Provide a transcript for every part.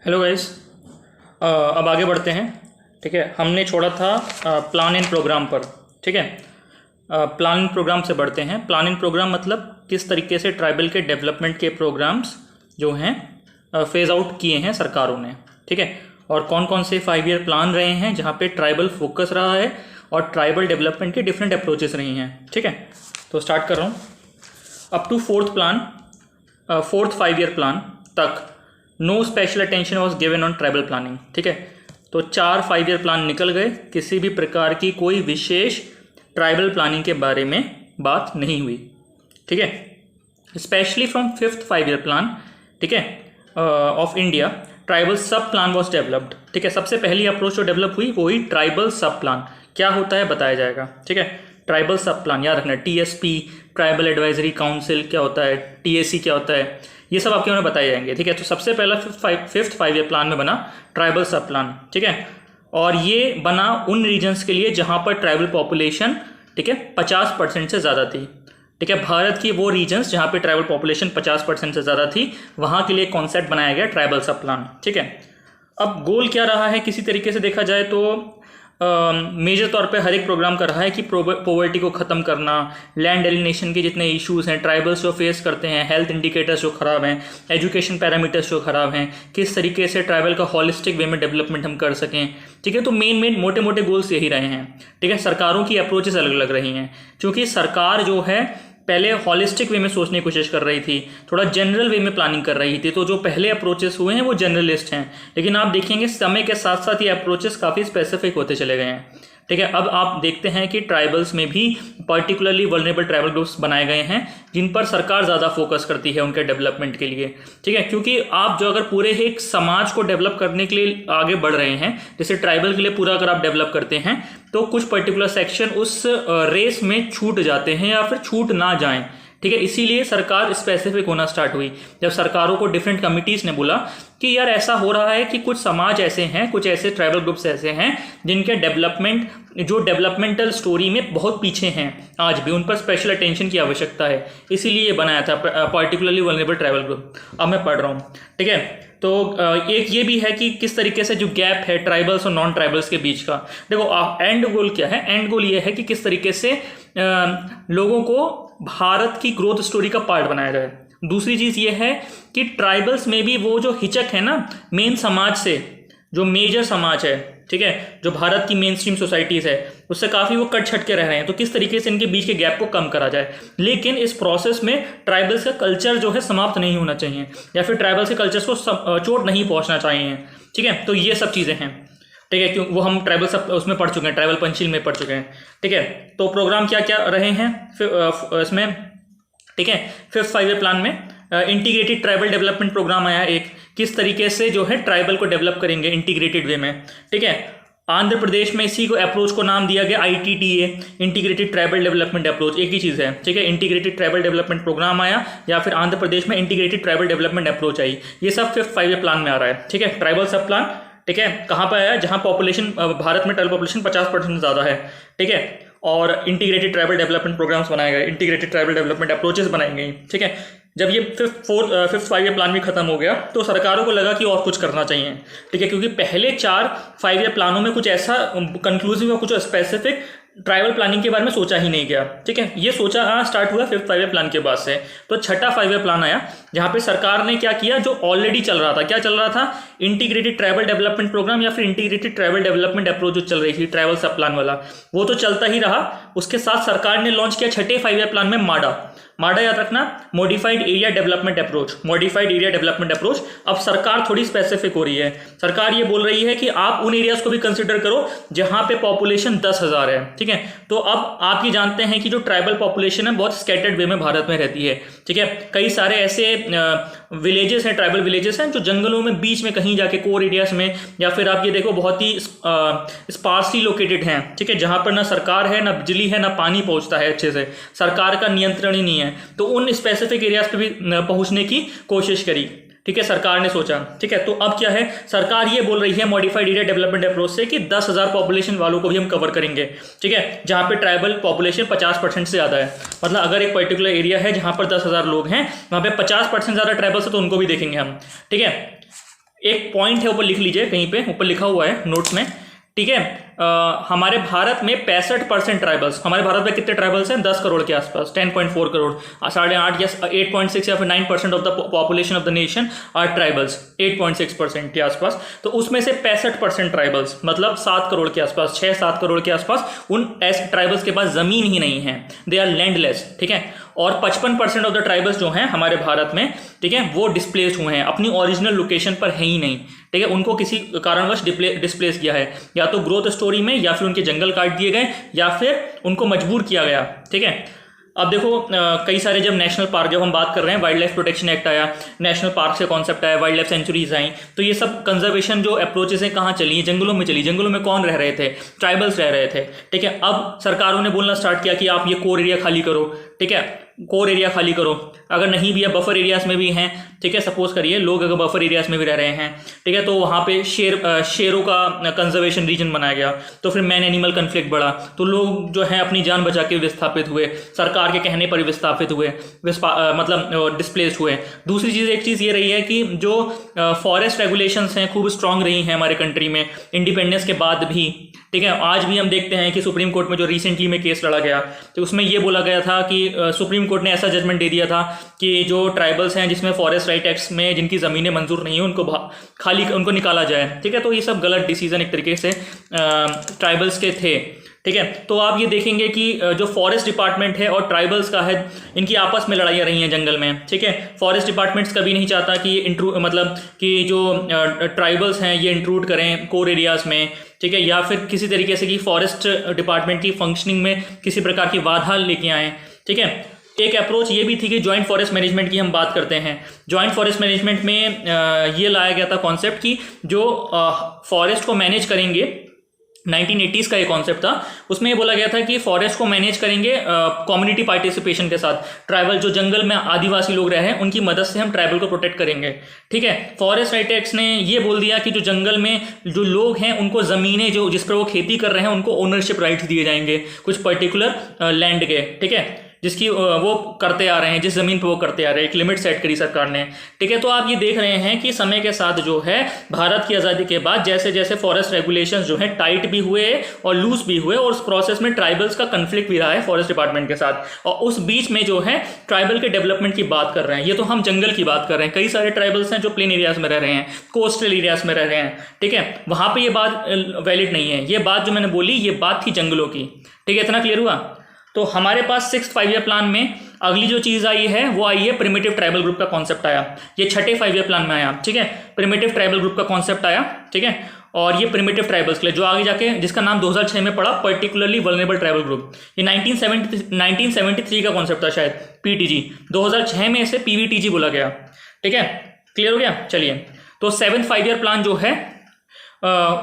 Hello guys. अब आगे बढ़ते हैं। ठीक है, हमने छोड़ा था प्लान एंड प्रोग्राम पर। ठीक है, प्लान एंड प्रोग्राम से बढ़ते हैं। प्लान एंड प्रोग्राम मतलब किस तरीके से ट्राइबल के डेवलपमेंट के प्रोग्राम्स जो हैं फेज आउट किए हैं सरकारों ने। ठीक है, और कौन कौन से 5 ईयर प्लान रहे हैं जहाँ पे ट्राइबल फोकस रहा है और ट्राइबल डेवलपमेंट के डिफरेंट अप्रोचेस रही हैं। ठीक है, तो स्टार्ट कर रहा हूँ। Up to fourth 5 year plan तक no special attention was given on tribal planning. ठीक है, तो 4 5 ईयर प्लान निकल गए, किसी भी प्रकार की कोई विशेष ट्राइबल प्लानिंग के बारे में बात नहीं हुई। ठीक है, specially from 5th 5 year plan, ठीक है, ऑफ इंडिया ट्राइबल सब प्लान वॉज डेवलप्ड। ठीक है, सबसे पहली अप्रोच जो डेवलप हुई वो हुई ट्राइबल सब प्लान। क्या होता है बताया जाएगा। ठीक है, ट्राइबल सब प्लान याद रखना, TSP ट्राइबल एडवाइजरी काउंसिल क्या होता है, TAC क्या होता है, ये सब आपके उन्हें बताए जाएंगे। ठीक है, तो सबसे पहला 5th 5 ईयर प्लान में बना ट्राइबल सब प्लान। ठीक है, और ये बना उन रीजन्स के लिए जहाँ पर ट्राइबल पॉपुलेशन, ठीक है, 50% से ज़्यादा थी। ठीक है, भारत की वो रीजन्स जहाँ पे ट्राइबल पॉपुलेशन 50% से ज़्यादा थी, वहाँ के लिए कॉन्सेप्ट बनाया गया ट्राइबल सब प्लान। ठीक है, अब गोल क्या रहा है, किसी तरीके से देखा जाए तो मेजर तौर पे हर एक प्रोग्राम का रहा है कि पॉवर्टी को ख़त्म करना, लैंड एलिनेशन के जितने इश्यूज़ हैं ट्राइबल्स जो फेस करते हैं, हेल्थ इंडिकेटर्स जो ख़राब हैं, एजुकेशन पैरामीटर्स जो ख़राब हैं, किस तरीके से ट्राइबल का हॉलिस्टिक वे में डेवलपमेंट हम कर सकें। ठीक है, तो मेन मोटे मोटे गोल्स यही रहे हैं। ठीक है, सरकारों की अप्रोचेस अलग अलग रही हैं, क्योंकि सरकार जो है पहले हॉलिस्टिक वे में सोचने की कोशिश कर रही थी, थोड़ा जनरल वे में प्लानिंग कर रही थी। तो जो पहले अप्रोचेस हुए हैं वो जनरलिस्ट हैं, लेकिन आप देखेंगे समय के साथ साथ ये अप्रोचेस काफ़ी स्पेसिफिक होते चले गए हैं। ठीक है, अब आप देखते हैं कि ट्राइबल्स में भी पर्टिकुलरली वल्नरेबल ट्राइबल ग्रुप्स बनाए गए हैं जिन पर सरकार ज़्यादा फोकस करती है उनके डेवलपमेंट के लिए। ठीक है, क्योंकि आप जो अगर पूरे एक समाज को डेवलप करने के लिए आगे बढ़ रहे हैं, जैसे ट्राइबल के लिए पूरा अगर आप डेवलप करते हैं तो कुछ पर्टिकुलर सेक्शन उस रेस में छूट जाते हैं या फिर छूट ना जाएं। ठीक है, इसीलिए सरकार स्पेसिफिक होना स्टार्ट हुई जब सरकारों को डिफरेंट कमिटीज़ ने बोला कि यार ऐसा हो रहा है कि कुछ समाज ऐसे हैं, कुछ ऐसे ट्राइबल ग्रुप्स ऐसे हैं जिनके डेवलपमेंट जो डेवलपमेंटल स्टोरी में बहुत पीछे हैं, आज भी उन पर स्पेशल अटेंशन की आवश्यकता है। इसीलिए बनाया था पर्टिकुलरली वल्नरेबल ट्राइबल ग्रुप। अब मैं पढ़ रहा हूँ। ठीक है, तो एक ये भी है कि किस तरीके से जो गैप है ट्राइबल्स और नॉन ट्राइबल्स के बीच का, देखो एंड गोल क्या है। एंड गोल ये है कि किस तरीके से लोगों को भारत की ग्रोथ स्टोरी का पार्ट बनाया जाए। दूसरी चीज़ ये है कि ट्राइबल्स में भी वो जो हिचक है ना मेन समाज से, जो मेजर समाज है, ठीक है, जो भारत की मेन स्ट्रीम सोसाइटीज़ है, उससे काफ़ी वो कट छट के रह रहे हैं। तो किस तरीके से इनके बीच के गैप को कम करा जाए। लेकिन इस प्रोसेस में ट्राइबल्स का कल्चर जो है समाप्त नहीं होना चाहिए, या फिर ट्राइबल्स के कल्चर्स को चोट नहीं पहुँचना चाहिए। ठीक है, तो ये सब चीज़ें हैं। ठीक है, क्यों वो हम ट्राइबल सब उसमें पढ़ चुके हैं, ट्राइबल पंचशील में पढ़ चुके हैं। ठीक है, तो प्रोग्राम क्या क्या रहे हैं इसमें। ठीक है, 5th 5 ईयर प्लान में इंटीग्रेटेड ट्राइबल डेवलपमेंट प्रोग्राम आया एक, किस तरीके से जो है ट्राइबल को डेवलप करेंगे इंटीग्रेटेड वे में। ठीक है, आंध्र प्रदेश में इसी को अप्रोच को नाम दिया गया ITTA, integrated tribal development approach, एक ही चीज़ है। ठीक है, इंटीग्रेटेड ट्राइबल डेवलपमेंट प्रोग्राम आया, या फिर आंध्र प्रदेश में integrated tribal development approach I. ये सब 5th 5 ईयर प्लान में आ रहा है। ठीक है, ट्राइबल सब प्लान, ठीक है, कहाँ पर आया, जहाँ पॉपुलेशन भारत में ट्राइबल पॉपुलेशन 50% ज़्यादा है। ठीक है, और इंटीग्रेटेड ट्राइबल डेवलपमेंट प्रोग्राम्स बनाए गए, इंटीग्रेटेड ट्राइबल डेवलपमेंट अप्रोचेस बनाई गई। ठीक है, जब ये 5th 5 ईयर प्लान भी खत्म हो गया तो सरकारों को लगा कि और कुछ करना चाहिए। ठीक है, क्योंकि पहले 4 5 ईयर प्लानों में कुछ ऐसा कंक्लूसिव और कुछ स्पेसिफिक ट्राइबल प्लानिंग के बारे में सोचा ही नहीं गया। ठीक है, ये सोचा स्टार्ट हुआ 5th 5 ईयर प्लान के बाद से। तो छठा 5 ईयर प्लान आया, जहाँ पे सरकार ने क्या किया, जो ऑलरेडी चल रहा था, क्या चल रहा था, इंटीग्रेटेड ट्राइबल डेवलपमेंट प्रोग्राम या फिर इंटीग्रेटेड ट्राइबल डेवलपमेंट अप्रोच जो चल रही थी ट्राइबल सब प्लान वाला, वो तो चलता ही रहा। उसके साथ सरकार ने लॉन्च किया छठे 5 ईयर प्लान में माडा याद रखना, modified area development approach, modified area development approach. अब सरकार थोड़ी स्पेसिफिक हो रही है। सरकार ये बोल रही है कि आप उन एरियाज को भी कंसिडर करो जहां पे पॉपुलेशन 10,000 है। ठीक है, तो अब आप ये जानते हैं कि जो ट्राइबल पॉपुलेशन है बहुत स्कैटर्ड वे में भारत में रहती है। ठीक है, कई सारे ऐसे विलेजेस हैं, ट्राइबल विलेजेस हैं जो जंगलों में बीच में कहीं जाके कोर एरियाज में, या फिर आप ये देखो बहुत ही स्पार्सली लोकेटेड हैं। ठीक है, जहां पर ना सरकार है, ना बिजली है, ना पानी पहुंचता है अच्छे से, सरकार का नियंत्रण ही नहीं है। तो उन स्पेसिफिक एरियाज पे भी पहुंचने की कोशिश करी। ठीक है, सरकार ने सोचा। ठीक है, तो अब क्या है, सरकार ये बोल रही है मॉडिफाइड एरिया डेवलपमेंट अप्रोच से कि 10,000 पॉपुलेशन वालों को भी हम कवर करेंगे। ठीक है, जहां पे ट्राइबल पॉपुलेशन 50% से ज़्यादा है। मतलब अगर एक पर्टिकुलर एरिया है जहां पर 10,000 लोग हैं, वहां पे 50% ज़्यादा ट्राइबल्स है तो उनको भी देखेंगे हम। ठीक है, एक पॉइंट है, ऊपर लिख लीजिए, कहीं पे ऊपर लिखा हुआ है नोट्स में, ठीक है। हमारे भारत में 65% ट्राइबल्स, हमारे भारत में कितने ट्राइबल्स हैं? 10 करोड़ के आसपास, 10.4 करोड़, 8.5 या 8.6 या फिर 9% of the population of the nation are tribals, 8.6% के आसपास। तो उसमें से 65% ट्राइबल्स, मतलब 7 करोड़ के आसपास, 6-7 करोड़ के आसपास उन ट्राइबल्स के पास जमीन ही नहीं है, दे आर लैंडलेस, ठीक है। और 55% ऑफ द ट्राइबल्स जो हैं हमारे भारत में, ठीक है, वो डिस्प्लेस्ड हुए हैं, अपनी ओरिजिनल लोकेशन पर है ही नहीं, ठीक है। उनको किसी कारणवश डिस्प्लेस किया है, या तो ग्रोथ स्टोरी में, या फिर उनके जंगल काट दिए गए, या फिर उनको मजबूर किया गया, ठीक है। अब देखो कई सारे जब नेशनल पार्क, जब हम बात कर रहे हैं, वाइल्ड लाइफ प्रोटेक्शन एक्ट आया, नेशनल पार्क से कॉन्सेप्ट आया, वाइल्ड लाइफ सेंचुरीज आई, तो ये सब कंजर्वेशन जो अप्रोचेस हैं कहाँ चली? जंगलों में चली। जंगलों में कौन रह रहे थे? ट्राइबल्स रह रहे थे, ठीक है। अब सरकारों ने बोलना स्टार्ट किया कि आप ये कोर एरिया खाली करो, ठीक है, कोर एरिया खाली करो। अगर नहीं भी है, बफर एरियाज में भी हैं, ठीक है, सपोज करिए लोग अगर बफर एरियाज में भी रह रहे हैं, ठीक है, तो वहाँ पे शेरों का कंजर्वेशन रीजन बनाया गया, तो फिर मैन एनिमल कन्फ्लिक्ट बढ़ा, तो लोग जो है अपनी जान बचा के विस्थापित हुए, सरकार के कहने पर विस्थापित हुए, मतलब डिस्प्लेस्ड हुए। दूसरी चीज़, एक चीज़ ये रही है कि जो फॉरेस्ट रेगुलेशंस हैं खूब स्ट्रांग रही हैं हमारे कंट्री में इंडिपेंडेंस के बाद भी, ठीक है। आज भी हम देखते हैं कि सुप्रीम कोर्ट में जो रिसेंटली में केस लड़ा गया, तो उसमें ये बोला गया था कि सुप्रीम कोर्ट ने ऐसा जजमेंट दे दिया था कि जो ट्राइबल्स हैं जिसमें फॉरेस्ट राइट एक्ट्स में जिनकी ज़मीनें मंजूर नहीं है, उनको खाली, उनको निकाला जाए, ठीक है। तो ये सब गलत डिसीजन एक तरीके से ट्राइबल्स के थे, ठीक है। तो आप ये देखेंगे कि जो फॉरेस्ट डिपार्टमेंट है और ट्राइबल्स का है, इनकी आपस में लड़ाइयाँ रही हैं जंगल में, ठीक है। फॉरेस्ट डिपार्टमेंट्स कभी नहीं चाहता कि ये मतलब कि जो ट्राइबल्स हैं ये इंट्रूड करें कोर एरियाज़ में, ठीक है, या फिर किसी तरीके से कि फॉरेस्ट डिपार्टमेंट की फंक्शनिंग में किसी प्रकार की बाधा लेके आएँ, ठीक है। एक अप्रोच ये भी थी कि जॉइंट फॉरेस्ट मैनेजमेंट की हम बात करते हैं। जॉइंट फॉरेस्ट मैनेजमेंट में ये लाया गया था कॉन्सेप्ट कि जो फॉरेस्ट को मैनेज करेंगे, 1980s का ये कॉन्सेप्ट था, उसमें ये बोला गया था कि फॉरेस्ट को मैनेज करेंगे कम्युनिटी पार्टिसिपेशन के साथ। ट्राइबल जो जंगल में आदिवासी लोग रहे हैं उनकी मदद से हम ट्राइबल को प्रोटेक्ट करेंगे, ठीक है। फॉरेस्ट राइट एक्ट ने ये बोल दिया कि जो जंगल में जो लोग हैं उनको ज़मीनें जो जिस पर वो खेती कर रहे हैं उनको ओनरशिप राइट्स दिए जाएंगे कुछ पर्टिकुलर लैंड के, ठीक है, जिसकी वो करते आ रहे हैं, जिस ज़मीन पे वो करते आ रहे हैं। एक लिमिट सेट करी सरकार ने, ठीक है। तो आप ये देख रहे हैं कि समय के साथ जो है भारत की आज़ादी के बाद जैसे जैसे फॉरेस्ट रेगुलेशंस जो है टाइट भी हुए और लूज भी हुए, और उस प्रोसेस में ट्राइबल्स का कन्फ्लिक्ट भी रहा है फॉरेस्ट डिपार्टमेंट के साथ, और उस बीच में जो है ट्राइबल के डेवलपमेंट की बात कर रहे हैं। ये तो हम जंगल की बात कर रहे हैं, कई सारे ट्राइबल्स हैं जो प्लेन एरियाज में रह रहे हैं, कोस्टल एरियाज में रह रहे हैं, ठीक है, वहाँ पर ये बात वैलिड नहीं है। ये बात जो मैंने बोली ये बात थी जंगलों की, ठीक है। इतना क्लियर हुआ? तो हमारे पास 6th 5-year प्लान में अगली जो चीज़ आई है वो आई है प्रिमिटिव ट्राइबल ग्रुप का कॉन्सेप्ट आया। ये 6ठे 5-year प्लान में आया, ठीक है। प्रिमिटिव ट्राइबल ग्रुप का कॉन्सेप्ट आया, ठीक है। और ये प्रिमिटिव ट्राइबल्स के लिए जो आगे जाके जिसका नाम 2006 में पड़ा पर्टिकुलरली वल्नरेबल ट्राइबल ग्रुप, ये 1973 का कॉन्सेप्ट था शायद, PTG। 2006 में इसे PVTG बोला गया, ठीक है। क्लियर हो गया? चलिए, तो 7th 5-year प्लान जो है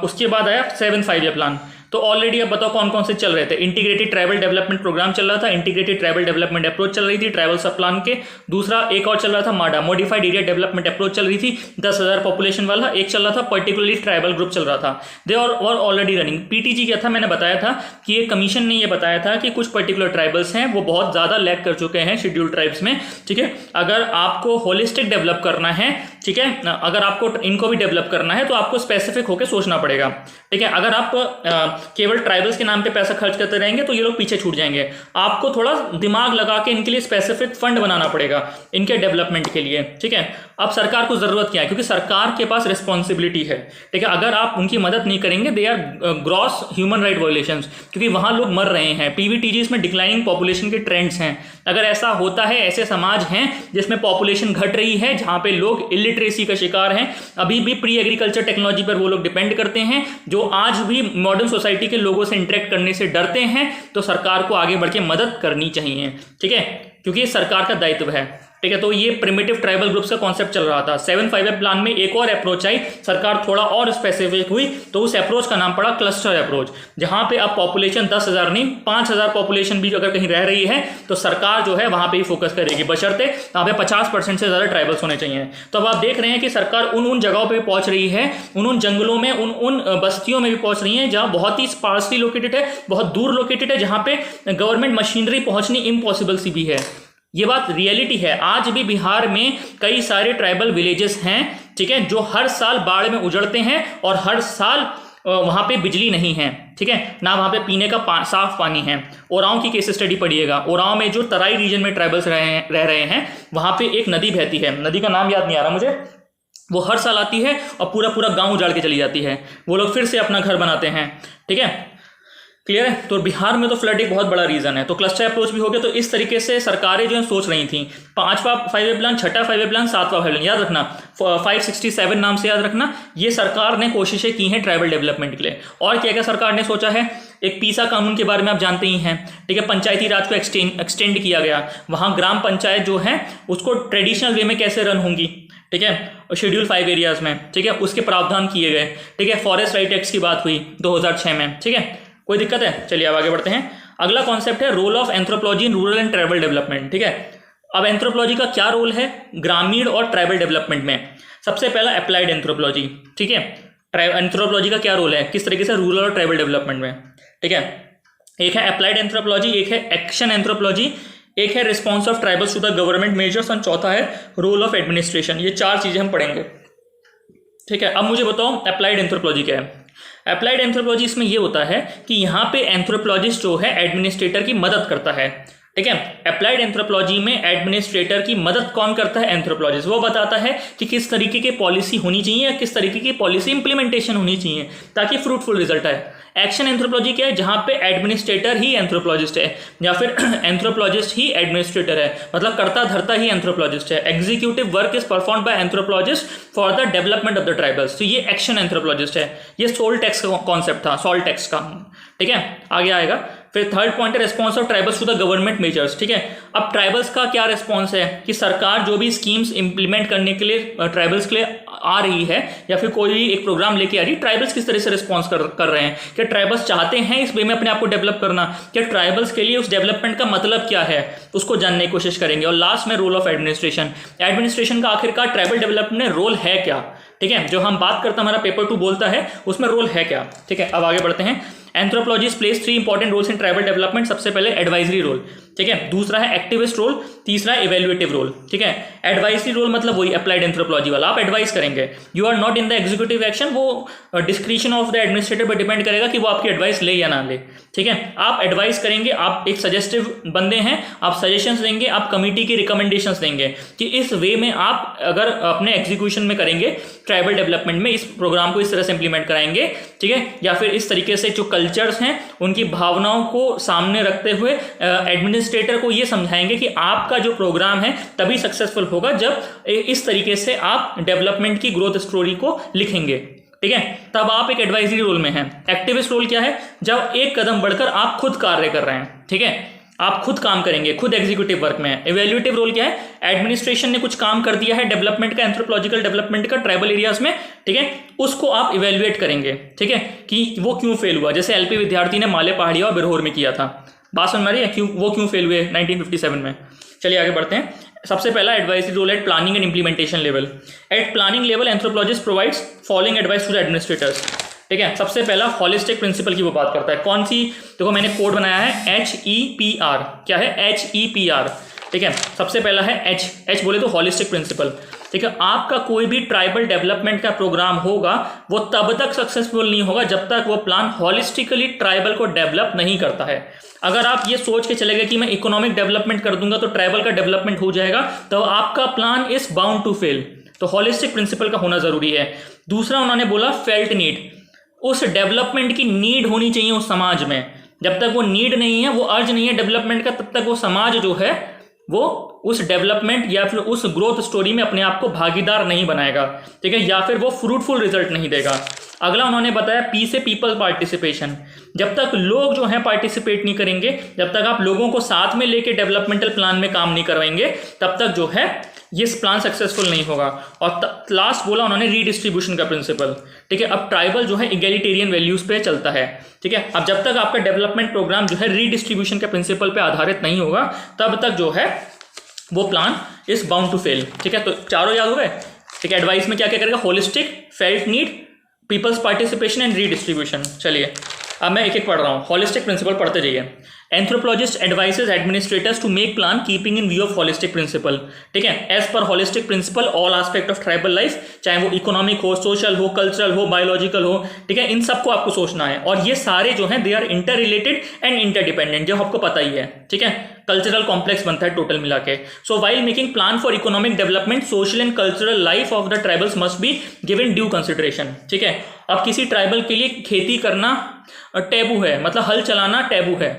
उसके बाद आया 7th 5-year प्लान। तो ऑलरेडी अब बताओ कौन कौन से चल रहे थे। इंटीग्रेटेड ट्राइबल डेवलपमेंट प्रोग्राम चल रहा था, इंटीग्रेटेड ट्राइबल डेवलपमेंट अप्रोच चल रही थी ट्राइबल सब प्लान के। दूसरा एक और चल रहा था माडा, मॉडिफाइड एरिया डेवलपमेंट अप्रोच चल रही थी 10,000 पॉपुलेशन वाला। एक चल रहा था पर्टिकुलरली ट्राइबल ग्रुप चल रहा था, दे और ऑलरेडी रनिंग। PTG क्या था, मैंने बताया था कि ये कमीशन ने ये बताया था कि कुछ पर्टिकुलर ट्राइबल्स हैं वो बहुत ज़्यादा लैग कर चुके हैं शेड्यूल ट्राइब्स में, ठीक है। अगर आपको होलिस्टिक डेवलप करना है, ठीक है, अगर आपको इनको भी डेवलप करना है तो आपको स्पेसिफिक होकर सोचना पड़ेगा, ठीक है। अगर आप केवल ट्राइबल्स के नाम पे पैसा खर्च करते रहेंगे तो ये लोग पीछे छूट जाएंगे। आपको थोड़ा दिमाग लगा के इनके लिए स्पेसिफिक फंड बनाना पड़ेगा इनके डेवलपमेंट के लिए, ठीक है। अब सरकार को ज़रूरत क्या है, क्योंकि सरकार के पास रिस्पॉन्सिबिलिटी है, ठीक है। अगर आप उनकी मदद नहीं करेंगे, they are gross human right violations, क्योंकि वहाँ लोग मर रहे हैं। PVTGs में डिक्लाइनिंग पॉपुलेशन के ट्रेंड्स हैं। अगर ऐसा होता है, ऐसे समाज हैं जिसमें पॉपुलेशन घट रही है, जहाँ पे लोग इलिटरेसी का शिकार हैं, अभी भी प्री एग्रीकल्चर टेक्नोलॉजी पर वो लोग डिपेंड करते हैं, जो आज भी मॉडर्न सोसाइटी के लोगों से इंटरेक्ट करने से डरते हैं, तो सरकार को आगे बढ़ के मदद करनी चाहिए, ठीक है, क्योंकि ये सरकार का दायित्व है, ठीक है। तो ये प्रिमिटिव ट्राइबल ग्रुप्स का कॉन्सेप्ट चल रहा था। 7th 5-year प्लान में एक और अप्रोच आई, सरकार थोड़ा और स्पेसिफिक हुई, तो उस अप्रोच का नाम पड़ा क्लस्टर अप्रोच, जहां पे अब पॉपुलेशन 10,000 नहीं 5,000 पॉपुलेशन भी अगर कहीं रह रही है तो सरकार जो है वहां पे ही फोकस करेगी, बशर्ते वहां पे 50% से ज़्यादा ट्राइबल्स होने चाहिए। तो अब आप देख रहे हैं कि सरकार उन जगहों पर पहुंच रही है, उन जंगलों में, उन बस्तियों में भी पहुंच रही है जहाँ बहुत ही स्पार्सली लोकेटेड है, बहुत दूर लोकेटेड है, जहाँ पे गवर्नमेंट मशीनरी पहुंचनी इम्पॉसिबल सी भी है। ये बात रियलिटी है। आज भी बिहार में कई सारे ट्राइबल विलेजेस हैं ठीक है, जो हर साल बाढ़ में उजड़ते हैं और हर साल वहाँ पे बिजली नहीं है, ठीक है ना, वहाँ पे पीने का साफ पानी है। ओरांव की केस स्टडी पढ़िएगा। ओरांव में जो तराई रीजन में ट्राइबल्स रह रहे हैं, वहाँ पे एक नदी बहती है, नदी का नाम याद नहीं आ रहा मुझे, वो हर साल आती है और पूरा पूरा गांव उजाड़ के चली जाती है। वो लोग फिर से अपना घर बनाते हैं, ठीक है, क्लियर है। तो बिहार में तो फ्लड एक बहुत बड़ा रीजन है। तो क्लस्टर अप्रोच भी हो गया। तो इस तरीके से सरकारें जो है सोच रही थी। 5वां 5 प्लान, 6वां 5 प्लान, 7वां 5 प्लान, याद रखना 567 नाम से याद रखना। ये सरकार ने कोशिशें की हैं ट्राइबल डेवलपमेंट के लिए। और क्या क्या सरकार ने सोचा है, एक पीसा कानून के बारे में आप जानते ही हैं, ठीक है, पंचायती राज को एक्सटेंड किया गया। वहाँ ग्राम पंचायत जो है उसको ट्रेडिशनल वे में कैसे रन होंगी, ठीक है, शेड्यूल 5 एरियाज में, ठीक है, उसके प्रावधान किए गए, ठीक है। फॉरेस्ट राइट एक्ट की बात हुई 2006 में, ठीक है, कोई दिक्कत है। चलिए अब आगे बढ़ते हैं। अगला कॉन्सेप्ट है role of anthropology in rural and tribal development, ठीक है। अब एंथ्रोपोलॉजी का क्या रोल है ग्रामीण और ट्राइबल डेवलपमेंट में? सबसे पहला अप्लाइड एंथ्रोपोलॉजी, ठीक है। एंथ्रोपोलॉजी का क्या रोल है, किस तरीके से रूरल और ट्राइबल डेवलपमेंट में, ठीक है। एक है अप्लाइड एंथ्रोपोलॉजी, एक है एक्शन एंथ्रोपोलॉजी, एक है response of tribals to the government measures और चौथा है रोल ऑफ एडमिनिस्ट्रेशन। ये 4 चीजें हम पढ़ेंगे, ठीक है। अब मुझे बताओ अप्लाइड एंथ्रोपोलॉजी क्या है। अप्लाइड एंथ्रोपोलॉजी इसमें ये होता है कि यहाँ पे एंथ्रोपोलॉजिस्ट जो है एडमिनिस्ट्रेटर की मदद करता है, ठीक है। अप्लाइड एंथ्रोपोलॉजी में एडमिनिस्ट्रेटर की मदद कौन करता है? एंथ्रोपोलॉजिस्ट। वो बताता है कि किस तरीके की पॉलिसी होनी चाहिए या किस तरीके की पॉलिसी इंप्लीमेंटेशन होनी चाहिए ताकि फ्रूटफुल रिजल्ट आए। एक्शन एंथ्रोपोलॉजी क्या है? जहां पे एडमिनिस्ट्रेटर ही एंथ्रोपोलॉजिस्ट है या फिर एंथ्रोपोलॉजिस्ट ही एडमिनिस्ट्रेटर है, मतलब करता धरता ही एंथ्रोपोलॉजिस्ट है। Executive work is performed by anthropologist for the development of the tribals. तो ये एक्शन एंथ्रोपोलॉजिस्ट है। ये सोल टैक्स का कॉन्सेप्ट था, सॉल टैक्स का, ठीक है। आगे आएगा। फिर थर्ड पॉइंट है response of tribals to the government measures, ठीक है। अब ट्राइबल्स का क्या रिस्पॉन्स है कि सरकार जो भी स्कीम्स इंप्लीमेंट करने के लिए ट्राइबल्स के लिए आ रही है या फिर कोई भी एक प्रोग्राम लेके आ रही है, ट्राइबल्स किस तरह से रिस्पॉन्स कर रहे हैं। क्या ट्राइबल्स चाहते हैं इस वे में अपने आप को डेवलप करना? क्या ट्राइबल्स के लिए उस डेवलपमेंट का मतलब क्या है, उसको जानने की कोशिश करेंगे। और लास्ट में रोल ऑफ एडमिनिस्ट्रेशन। एडमिनिस्ट्रेशन का आखिरकार ट्राइबल डेवलपमेंट में रोल है क्या, ठीक है। जो हम बात करते हैं, हमारा पेपर 2 बोलता है उसमें रोल है क्या, ठीक है। अब आगे बढ़ते हैं। Anthropologist plays 3 important roles in tribal development. सबसे पहले एडवाइजरी रोल, ठीक है। दूसरा है एक्टिविस्ट रोल, तीसरा इवेल्युएटिव रोल, ठीक है। एडवाइजरी रोल मतलब वही अप्लाइड एंथ्रोपोलॉजी वाला, आप एडवाइस करेंगे। You are not in the executive action, वो डिस्क्रिप्शन ऑफ द एडमिनिस्ट्रेटर पर डिपेंड करेगा कि वो आपकी एडवाइस ले या ना ले, ठीक है। आप एडवाइस करेंगे, आप एक सजेस्टिव बंदे हैं, आप सजेशंस देंगे, आप कमिटी की रिकमेंडेशंस देंगे कि इस वे में आप अगर अपने एग्जीक्यूशन में करेंगे ट्राइबल डेवलपमेंट में, इस प्रोग्राम को इस तरह से इंप्लीमेंट कराएंगे, ठीक है। या फिर इस तरीके से जो कल्चर्स हैं उनकी भावनाओं को सामने रखते हुए एडमिनिस्ट्रेटर को ये समझाएंगे कि आपका जो प्रोग्राम है तभी सक्सेसफुल होगा जब इस तरीके से आप डेवलपमेंट की ग्रोथ स्टोरी को लिखेंगे, ठीक है। तब आप एक एडवाइजरी रोल में हैं। एक्टिविस्ट रोल क्या है? जब एक कदम बढ़कर आप खुद कार्य कर रहे हैं, ठीक है, आप खुद काम करेंगे, खुद एग्जीक्यूटिव वर्क में है। इवैल्यूएटिव रोल क्या है? एडमिनिस्ट्रेशन ने कुछ काम कर दिया है डेवलपमेंट का, एंथ्रोपोलॉजिकल डेवलपमेंट का ट्राइबल एरियाज में, ठीक है, उसको आप इवैल्यूएट करेंगे, ठीक है, कि वो क्यों फेल हुआ। जैसे एलपी विद्यार्थी ने माले पहाड़िया और बिरहोर में किया था, बात समझ में आ रही है, क्यों फेल हुए 1957 में। चलिए आगे बढ़ते हैं। सबसे पहला advisory role at planning and implementation level. At planning level anthropologist provides following advice to the administrators, ठीक है। सबसे पहला हॉलिस्टिक प्रिंसिपल की वो बात करता है। कौन सी? देखो मैंने कोड बनाया है HEPR। क्या है? HEPR, ठीक है। सबसे पहला है H बोले तो हॉलिस्टिक प्रिंसिपल, ठीक है। आपका कोई भी ट्राइबल डेवलपमेंट का प्रोग्राम होगा वो तब तक सक्सेसफुल नहीं होगा जब तक वो प्लान हॉलिस्टिकली ट्राइबल को डेवलप नहीं करता है। अगर आप ये सोच के चले गए कि मैं इकोनॉमिक डेवलपमेंट कर दूंगा तो ट्राइबल का डेवलपमेंट हो जाएगा, तो आपका plan is bound to fail. तो हॉलिस्टिक प्रिंसिपल का होना जरूरी है। दूसरा उन्होंने बोला फेल्ट नीड। उस डेवलपमेंट की नीड होनी चाहिए उस समाज में। जब तक वो नीड नहीं है, वो अर्ज नहीं है डेवलपमेंट का, तब तक वो समाज जो है वो उस डेवलपमेंट या फिर उस ग्रोथ स्टोरी में अपने आप को भागीदार नहीं बनाएगा, ठीक है, या फिर वो फ्रूटफुल रिजल्ट नहीं देगा। अगला उन्होंने बताया पी से पीपल पार्टिसिपेशन। जब तक लोग जो है पार्टिसिपेट नहीं करेंगे, जब तक आप लोगों को साथ में लेके डेवलपमेंटल प्लान में काम नहीं करवाएंगे, तब तक जो है ये प्लान सक्सेसफुल नहीं होगा। और लास्ट बोला उन्होंने रीडिस्ट्रीब्यूशन का प्रिंसिपल, ठीक है। अब ट्राइबल जो है इगैलिटेरियन वैल्यूज पे चलता है, ठीक है। अब जब तक आपका डेवलपमेंट प्रोग्राम जो है रीडिस्ट्रीब्यूशन के प्रिंसिपल पे आधारित नहीं होगा, तब तक जो है वो plan is bound to fail, ठीक है। तो चारों याद हो गए, ठीक है। एडवाइस में क्या क्या करेगा? Holistic, felt need, people's participation and redistribution. चलिए अब मैं एक एक पढ़ रहा हूँ। होलिस्टिक प्रिंसिपल पढ़ते जाइए। Anthropologist advises administrators to make plan keeping in view of holistic principle, ठीक है, as per holistic principle all aspect of tribal life, चाहे वो इकोनॉमिक हो, सोशल हो, कल्चरल हो, बायोलॉजिकल हो, ठीक है, इन सबको आपको सोचना है। और ये सारे जो हैं they are inter related and interdependent, जो आपको पता ही है, ठीक है, कल्चरल कॉम्प्लेक्स बनता है टोटल मिला के। So while making plan for economic development social and cultural life of the tribals must be given due consideration, ठीक है। अब किसी ट्राइबल के लिए खेती करना टैबू है, मतलब हल चलाना टैबू है,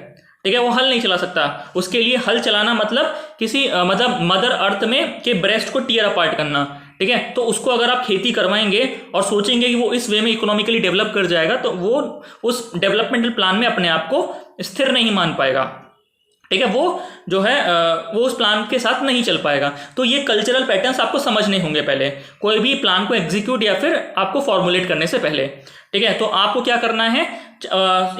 ठीक है, वो हल नहीं चला सकता। उसके लिए हल चलाना मतलब किसी मतलब मदर अर्थ में के ब्रेस्ट को टीयर अपार्ट करना, ठीक है। तो उसको अगर आप खेती करवाएंगे और सोचेंगे कि वो इस वे में इकोनॉमिकली डेवलप कर जाएगा, तो वो उस डेवलपमेंटल प्लान में अपने आप को स्थिर नहीं मान पाएगा, ठीक है, वो जो है वो उस प्लान के साथ नहीं चल पाएगा। तो ये कल्चरल पैटर्न्स आपको समझने होंगे पहले, कोई भी प्लान को एग्जीक्यूट या फिर आपको फॉर्मुलेट करने से पहले, ठीक है। तो आपको क्या करना है,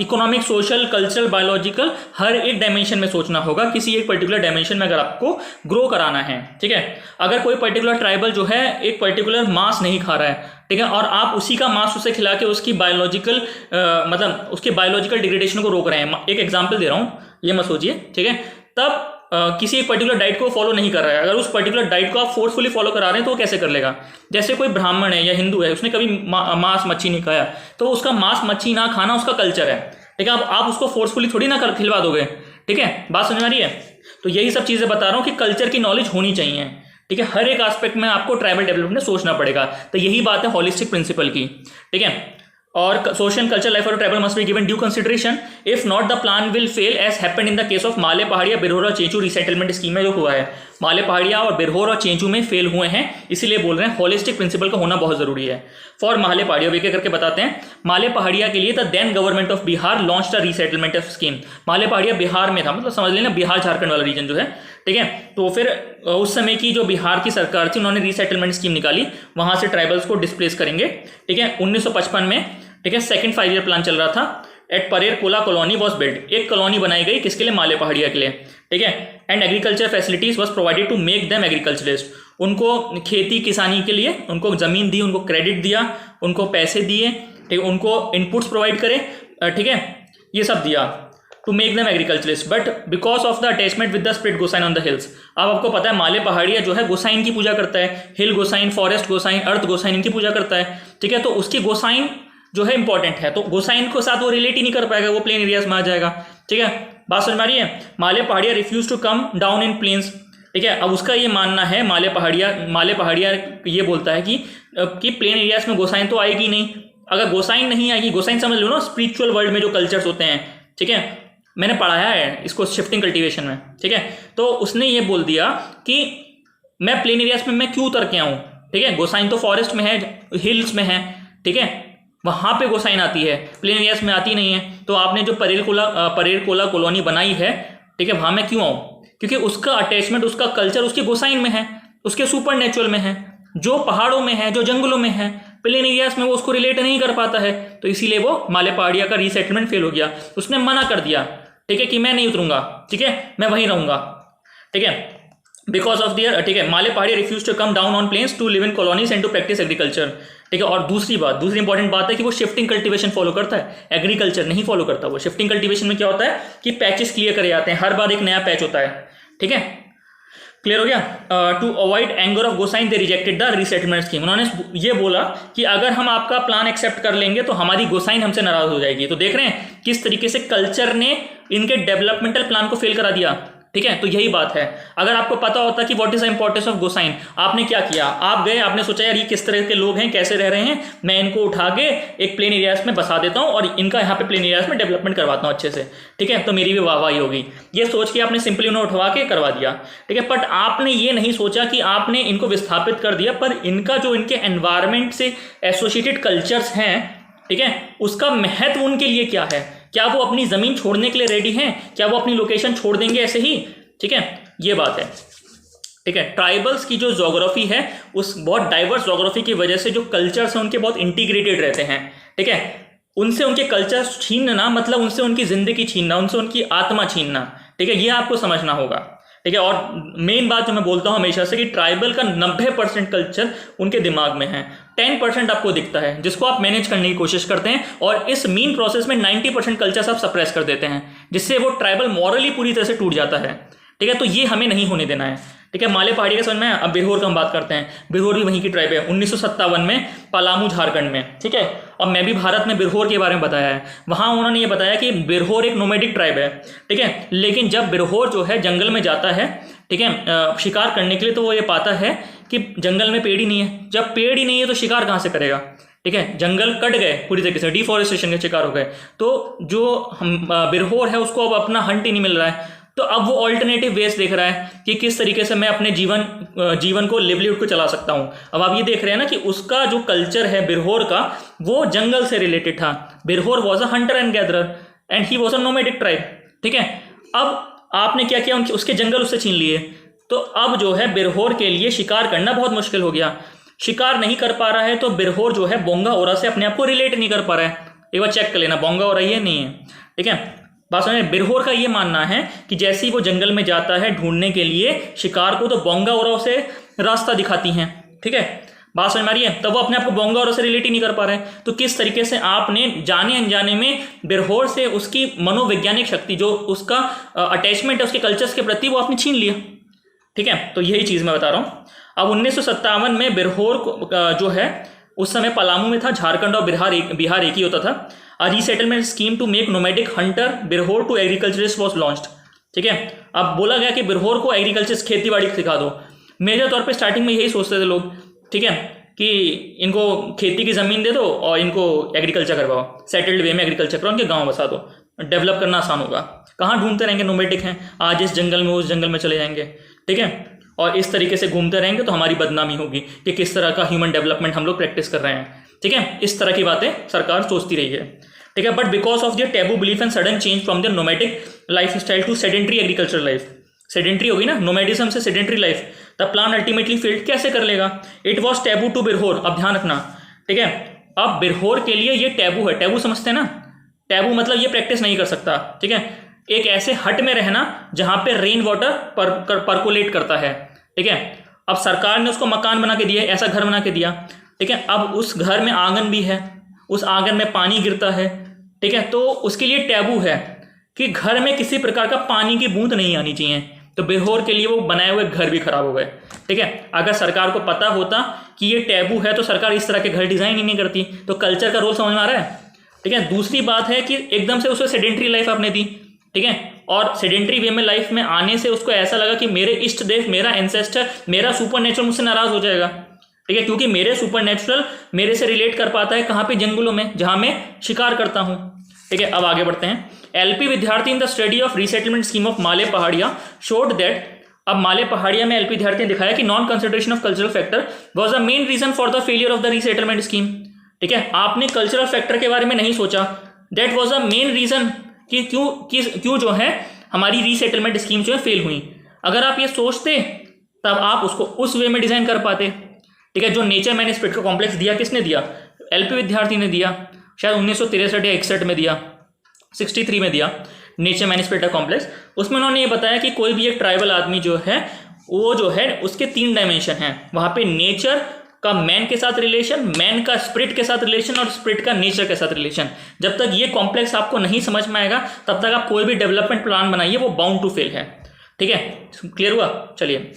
इकोनॉमिक, सोशल, कल्चरल, बायोलॉजिकल, हर एक डायमेंशन में सोचना होगा, किसी एक पर्टिकुलर डायमेंशन में अगर आपको ग्रो कराना है, ठीक है। अगर कोई पर्टिकुलर ट्राइबल जो है एक पर्टिकुलर मांस नहीं खा रहा है, ठीक है, और आप उसी का मांस उसे खिला के उसकी बायोलॉजिकल मतलब उसके बायोलॉजिकल डिग्रेडेशन को रोक रहे हैं, एक एग्जाम्पल दे रहा हूँ, ये मत सोचिए, ठीक है, तब किसी एक पर्टिकुलर डाइट को फॉलो नहीं कर रहा है, अगर उस पर्टिकुलर डाइट को आप फोर्सफुली फॉलो करा रहे हैं तो वो कैसे कर लेगा। जैसे कोई ब्राह्मण है या हिंदू है, उसने कभी मांस मच्छी नहीं खाया, तो उसका मांस मच्छी ना खाना उसका कल्चर है, ठीक है। अब आप उसको फोर्सफुली थोड़ी ना खिलवा दोगे, ठीक है, बात समझ आ रही है। तो यही सब चीज़ें बता रहा हूँ कि कल्चर की नॉलेज होनी चाहिए, ठीक है, हर एक एस्पेक्ट में आपको ट्राइबल डेवलपमेंट में सोचना पड़ेगा। तो यही बात है होलिस्टिक प्रिंसिपल की, ठीक है। और social culture life of tribal must be given due consideration, if not the plan will fail as happened in the case of Male Paharia, Birhor और चेंचू रिसेटलमेंट स्कीम में जो हुआ है। माले पहाड़िया और बिरहोर और चेंचू में फेल हुए हैं, इसीलिए बोल रहे हैं होलिस्टिक प्रिंसिपल का होना बहुत जरूरी है। फॉर माले पहाड़िया वे करके बताते हैं, माले पहाड़िया के लिए the then government of Bihar launch the resettlement of scheme. Male Paharia Bihar में था, मतलब समझ लेना बिहार झारखंड वाला रीजन जो है, ठीक है। तो फिर उस समय की जो बिहार की सरकार थी उन्होंने रीसेटलमेंट स्कीम निकाली, वहां से ट्राइबल्स को डिस्प्लेस करेंगे, ठीक है। 1955 में, ठीक है, सेकंड 5 ईयर प्लान चल रहा था। एट परेर कोला कॉलोनी वॉज बिल्ड, एक कॉलोनी बनाई गई, किसके लिए, माले पहाड़िया के लिए, ठीक है। And agriculture facilities was provided to make them agriculturist, उनको खेती किसानी के लिए उनको जमीन दी, उनको क्रेडिट दिया, उनको पैसे दिए, ठीक है, उनको इनपुट्स प्रोवाइड करे, ठीक है, ये सब दिया to make them agriculturist. But because of the attachment with the spirit Gosain on the hills, अब आपको पता है माले पहाड़िया जो है गोसाइन की पूजा करता है, हिल गोसाइन, फॉरेस्ट गोसाइन, अर्थ गोसाइन, इनकी पूजा करता है, ठीक है। तो उसकी गोसाइन जो है इंपॉर्टेंट है, तो गोसाइन के साथ वो रिलेट ही नहीं कर पाएगा, वो प्लेन एरियाज में आ जाएगा, ठीक है, बात समझ में आ रही है। Male Paharia refuse to come down in plains, ठीक है। अब उसका ये मानना है, माले पहाड़िया ये बोलता है कि प्लेन एरियाज में गोसाइन तो आएगी नहीं। अगर गोसाइन नहीं आएगी, गोसाइन समझ लो ना स्पिरिचुअल वर्ल्ड में जो कल्चर्स होते हैं, ठीक है, मैंने पढ़ाया है इसको शिफ्टिंग कल्टीवेशन में, ठीक है। तो उसने ये बोल दिया कि मैं प्लेन एरियाज में मैं क्यों उतर के आऊँ, ठीक है, गोसाइन तो फॉरेस्ट में है, हिल्स में है, ठीक है, वहाँ पे गोसाइन आती है, प्लेन एरियाज में आती नहीं है। तो आपने जो परेर कोला कॉलोनी बनाई है, ठीक है, वहाँ मैं क्यों आऊँ, क्योंकि उसका अटैचमेंट, उसका कल्चर उसके गोसाइन में है, उसके सुपर नेचुरल में है, जो पहाड़ों में है, जो जंगलों में है, प्लेन एरियाज में वो उसको रिलेट नहीं कर पाता है। तो इसीलिए वो माले पहाड़िया का रीसेटलमेंट फेल हो गया, उसने मना कर दिया, ठीक है, कि मैं नहीं उतरूंगा, ठीक है, मैं वहीं रहूंगा, ठीक है, बिकॉज ऑफ दियर, ठीक है, Male Paharia refuse to come down on plains to live in colonies and to practice agriculture, ठीक है। और दूसरी इंपॉर्टेंट बात है कि वो शिफ्टिंग कल्टीवेशन फॉलो करता है, एग्रीकल्चर नहीं फॉलो करता। वो शिफ्टिंग कल्टीवेशन में क्या होता है कि पैचेस क्लियर करे जाते हैं, हर बार एक नया पैच होता है, ठीक है, क्लियर हो गया। To avoid anger of Gosain they rejected the resettlement scheme, उन्होंने ये बोला कि अगर हम आपका प्लान एक्सेप्ट कर लेंगे तो हमारी गोसाइन हमसे नाराज हो जाएगी। तो देख रहे हैं किस तरीके से कल्चर ने इनके डेवलपमेंटल प्लान को फेल करा दिया, ठीक है। तो यही बात है, अगर आपको पता होता कि what is the importance of Gosain, आपने क्या किया, आप गए, आपने सोचा यार ये किस तरह के लोग हैं, कैसे रह रहे हैं, मैं इनको उठा के एक प्लेन एरियाज में बसा देता हूं और इनका यहाँ पे प्लेन एरियाज में डेवलपमेंट करवाता हूँ अच्छे से, ठीक है, तो मेरी भी वाहवाही होगी। ये सोच के आपने सिंपली उन्हें उठवा के करवा दिया, ठीक है। बट आपने ये नहीं सोचा कि आपने इनको विस्थापित कर दिया, पर इनका जो इनके एनवायरमेंट से एसोसिएटेड कल्चर्स हैं, ठीक है, उसका महत्व उनके लिए क्या है, क्या वो अपनी जमीन छोड़ने के लिए रेडी हैं, क्या वो अपनी लोकेशन छोड़ देंगे ऐसे ही, ठीक है, ये बात है, ठीक है। ट्राइबल्स की जो ज्योग्राफी है, उस बहुत डाइवर्स ज्योग्राफी की वजह से जो कल्चर्स हैं उनके बहुत इंटीग्रेटेड रहते हैं, ठीक है। उनसे उनके कल्चर्स छीनना मतलब उनसे उनकी जिंदगी छीनना, उनसे उनकी आत्मा छीनना, ठीक है, ये आपको समझना होगा, ठीक है। और मेन बात जो मैं बोलता हूँ हमेशा से कि ट्राइबल का 90% कल्चर उनके दिमाग में है, 10% आपको दिखता है जिसको आप मैनेज करने की कोशिश करते हैं, और इस मीन प्रोसेस में 90% कल्चर आप सप्रेस कर देते हैं। जिससे वो ट्राइबल मॉरली पूरी तरह से टूट जाता है। ठीक है, तो ये हमें नहीं होने देना है। ठीक है, माले पहाड़ी का समझ में। अब बिरहोर का हम बात करते हैं। बिरहोर भी वहीं की ट्राइब है, 1957 में पलामू झारखंड में। ठीक है, और मैं भी भारत में बिरहोर के बारे में बताया है। वहाँ उन्होंने ये बताया कि बिरहोर एक नोमैडिक ट्राइब है। ठीक है, लेकिन जब बिरहोर जो है जंगल में जाता है, ठीक है, शिकार करने के लिए, तो वो ये पाता है कि जंगल में पेड़ ही नहीं है। जब पेड़ ही नहीं है तो शिकार कहाँ से करेगा। ठीक है, जंगल कट गए पूरी तरीके से, डिफॉरेस्टेशन के शिकार हो गए, तो जो हम बिरहोर है उसको अब अपना हंट ही नहीं मिल रहा है। तो अब वो ऑल्टरनेटिव वेज देख रहा है कि किस तरीके से मैं अपने जीवन को, लिवलीहुड को चला सकता हूँ। अब आप ये देख रहे हैं ना कि उसका जो कल्चर है बिरहोर का, वो जंगल से रिलेटेड था। Birhor was a Hunter and gatherer and he was a nomadic tribe. ठीक है, अब आपने क्या किया, उसके जंगल उससे छीन लिए, तो अब जो है बिरहोर के लिए शिकार करना बहुत मुश्किल हो गया। शिकार नहीं कर पा रहा है तो बिरहोर जो है बोंगा ओरा से अपने आप को रिलेट नहीं कर पा रहा है। एक बार चेक कर लेना, बोंगा ओरा ये नहीं है। ठीक है, बात समझ। बिरहोर का ये मानना है कि जैसे ही वो जंगल में जाता है ढूंढने के लिए शिकार को, तो बोंगा ओरा से रास्ता दिखाती हैं। ठीक है, बात समझ में आ रही है। तब वो अपने आप को बोंगा ओरा से रिलेट ही नहीं कर पा रहे हैं। तो किस तरीके से आपने जाने अनजाने में बिरहोर से उसकी मनोवैज्ञानिक शक्ति, जो उसका अटैचमेंट है उसके कल्चर्स के प्रति, वो आपने छीन लिया। ठीक है, तो यही चीज़ मैं बता रहा हूँ। अब 1957 में बिरहोर जो है उस समय पलामू में था। झारखंड और बिहार एक ही होता था। A resettlement scheme to make nomadic hunter Birhor to agriculturist was launched. ठीक है, अब बोला गया कि बिरहोर को एग्रीकल्चर, खेती बाड़ी सिखा दो। मेजर तौर पे स्टार्टिंग में यही सोचते थे लोग। ठीक है, कि इनको खेती की ज़मीन दे दो और इनको एग्रीकल्चर करवाओ, सेटल्ड वे में एग्रीकल्चर करो, उनके गाँव बसा दो, डेवलप करना आसान होगा। कहाँ ढूंढते रहेंगे, नोमैडिक हैं, आज इस जंगल में उस जंगल में चले जाएंगे। ठीक है, और इस तरीके से घूमते रहेंगे तो हमारी बदनामी होगी कि किस तरह का ह्यूमन डेवलपमेंट हम लोग प्रैक्टिस कर रहे हैं। ठीक है, इस तरह की बातें सरकार सोचती रही है। ठीक है, but because of their taboo belief and sudden change from their nomadic life style to sedentary agriculture life, sedentary होगी ना, नोमैडिज्म से sedentary life, the plan ultimately failed. कैसे कर लेगा, it was taboo to Birhor. अब ध्यान रखना, ठीक है, अब बिरहोर के लिए ये टैबू है। टैबू समझते हैं ना, टैबू मतलब ये प्रैक्टिस नहीं कर सकता। ठीक है, एक ऐसे हट में रहना जहां पे रेन वाटर परकोलेट करता है। ठीक है, अब सरकार ने उसको मकान बना के दिया, ऐसा घर बना के दिया। ठीक है, अब उस घर में आंगन भी है, उस आंगन में पानी गिरता है। ठीक है, तो उसके लिए टैबू है कि घर में किसी प्रकार का पानी की बूंद नहीं आनी चाहिए। तो बिरहोर के लिए वो बनाए हुए घर भी खराब हो गए। ठीक है, अगर सरकार को पता होता कि ये टैबू है तो सरकार इस तरह के घर डिजाइन ही नहीं करती। तो कल्चर का रोल समझ में आ रहा है। ठीक है, दूसरी बात है कि एकदम से उसे सेडेंट्री लाइफ आपने दी। ठीक है, और सेडेंट्री वे में लाइफ में आने से उसको ऐसा लगा कि मेरे इष्ट देव, मेरा एंसेस्टर, मेरा सुपर नेचुरल मुझसे नाराज हो जाएगा। ठीक है, क्योंकि मेरे सुपर नेचुरल मेरे से रिलेट कर पाता है कहाँ पे, जंगलों में, जहाँ मैं शिकार करता हूँ। ठीक है, अब आगे बढ़ते हैं। L P Vidyarthi in the study of resettlement scheme of Male Paharia showed that, अब माले पहाड़िया में एलपी विद्यार्थी ने दिखाया कि non consideration of cultural factor was the main reason for the failure of the resettlement scheme. ठीक है, आपने कल्चरल फैक्टर के बारे में नहीं सोचा, that was the main reason कि क्यों जो है हमारी रीसेटलमेंट स्कीम जो है फेल हुई। अगर आप ये सोचते तब आप उसको उस वे में डिजाइन कर पाते। ठीक है, जो नेचर मैंने स्पिरिट का कॉम्प्लेक्स दिया, किसने दिया, एलपी विद्यार्थी ने दिया, शायद 1963 या 61 में दिया, 63 में दिया नेचर मैनिस्पिरिटा कॉम्प्लेक्स। उसमें उन्होंने ये बताया कि कोई भी एक ट्राइबल आदमी जो है वो जो है उसके 3 डायमेंशन हैं। वहाँ पे नेचर का मैन के साथ रिलेशन, मैन का स्पिरिट के साथ रिलेशन और स्पिरिट का नेचर के साथ रिलेशन। जब तक ये कॉम्प्लेक्स आपको नहीं समझ में आएगा तब तक आप कोई भी डेवलपमेंट प्लान बनाइए वो बाउंड टू फेल है। ठीक है, क्लियर हुआ। चलिए,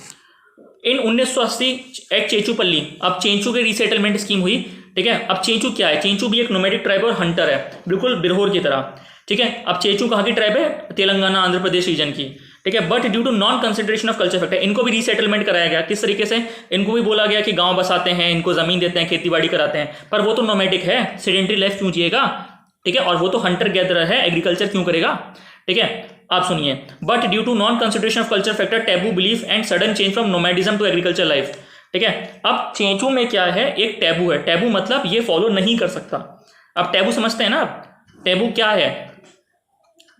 इन 1980 एट चेंचूपल्ली, अब चेंचू की रीसेटलमेंट स्कीम हुई। ठीक है, अब चेंचू क्या है, चेंचू भी एक नोमैडिक ट्राइब और हंटर है, बिल्कुल बिरहोर की तरह। ठीक है, अब चेंचू कहाँ की ट्राइब है, तेलंगाना आंध्र प्रदेश रीजन की। ठीक है, but due to non consideration of culture factor, इनको भी रीसेटलमेंट कराया गया। किस तरीके से, इनको भी बोला गया कि गांव बसाते हैं, इनको जमीन देते हैं, खेती बाड़ी कराते हैं, पर वो तो नोमैडिक है, सेडेंटरी लाइफ क्यों जिएगा। ठीक है, और वो तो हंटर गैदरर है, एग्रीकल्चर क्यों करेगा। ठीक है, आप सुनिए, but due to non consideration of culture factor, taboo belief and sudden change from nomadism to agriculture life. ठीक है, अब चेंचू में क्या है, एक टैबू है। टैबू मतलब ये फॉलो नहीं कर सकता। अब टैबू समझते हैं ना, टैबू क्या है,